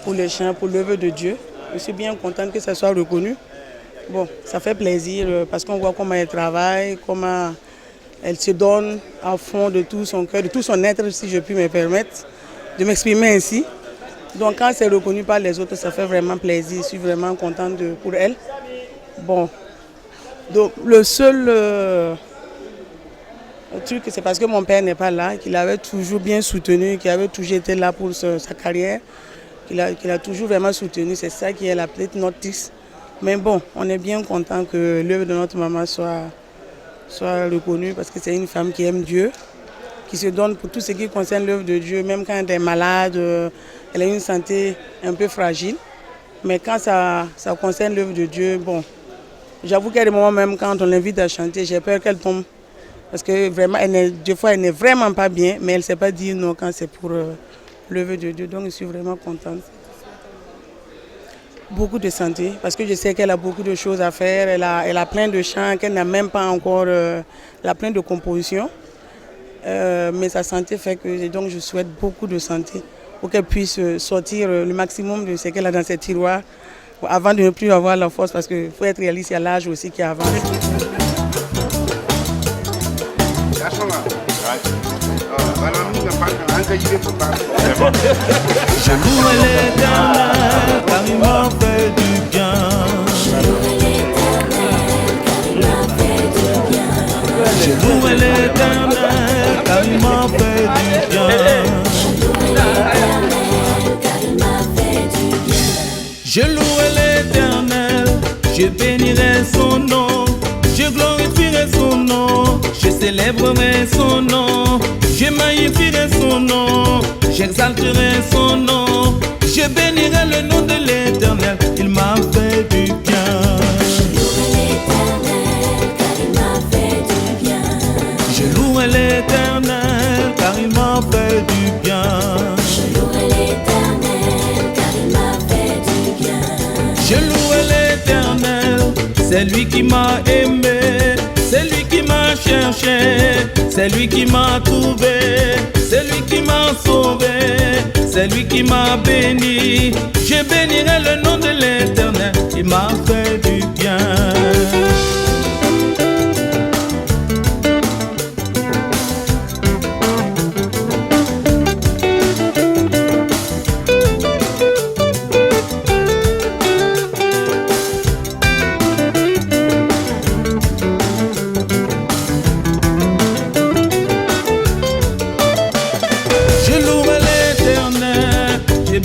S13: pour les chants, pour l'œuvre de Dieu, je suis bien contente que ça soit reconnu. Bon, ça fait plaisir parce qu'on voit comment elle travaille, comment elle se donne à fond de tout son cœur, de tout son être, si je puis me permettre de m'exprimer ainsi. Donc quand c'est reconnu par les autres, ça fait vraiment plaisir. Je suis vraiment contente pour elle. Bon, donc le seul truc, c'est parce que mon père n'est pas là, qu'il avait toujours bien soutenu, qu'il avait toujours été là pour sa carrière, qu'il a toujours vraiment soutenu. C'est ça qui est la petite notice. Mais bon, on est bien content que l'œuvre de notre maman soit reconnue parce que c'est une femme qui aime Dieu, qui se donne pour tout ce qui concerne l'œuvre de Dieu, même quand elle est malade, elle a une santé un peu fragile. Mais quand ça concerne l'œuvre de Dieu, bon, j'avoue qu'il y a des moments même quand on l'invite à chanter, j'ai peur qu'elle tombe. Parce que vraiment, des fois, elle n'est vraiment pas bien, mais elle ne sait pas dire non quand c'est pour l'œuvre de Dieu. Donc, je suis vraiment contente. Beaucoup de santé, parce que je sais qu'elle a beaucoup de choses à faire. Elle a plein de chants qu'elle n'a même pas encore. Elle a plein de compositions. Mais sa santé fait que donc je souhaite beaucoup de santé pour qu'elle puisse sortir le maximum de ce qu'elle a dans ses tiroirs avant de ne plus avoir la force, parce qu'il faut être réaliste, il y a l'âge aussi qui avance.
S2: Je loue l'Éternel car il m'a fait du bien. Je loue l'Éternel car il m'a fait du bien. Je louerai l'Éternel, je bénirai son nom, je glorifierai son nom, je célébrerai son nom, je magnifierai son nom, j'exalterai son nom, je bénirai le nom de l'Éternel, il m'a fait du bien. Je louerai l'Éternel car il m'a fait du bien. Je louerai l'Éternel car il m'a fait du bien. Je louerai l'Éternel, c'est lui qui m'a aimé, c'est lui qui m'a cherché, c'est lui qui m'a trouvé, c'est lui qui m'a sauvé, c'est lui qui m'a béni. Je bénirai le nom de l'Éternel, il m'a fait du bien.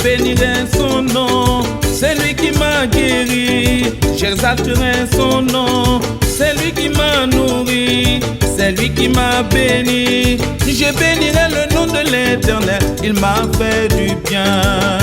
S2: Bénirai son nom, c'est lui qui m'a guéri, j'exalterai son nom, c'est lui qui m'a nourri, c'est lui qui m'a béni, je bénirai le nom de l'Éternel, il m'a fait du bien.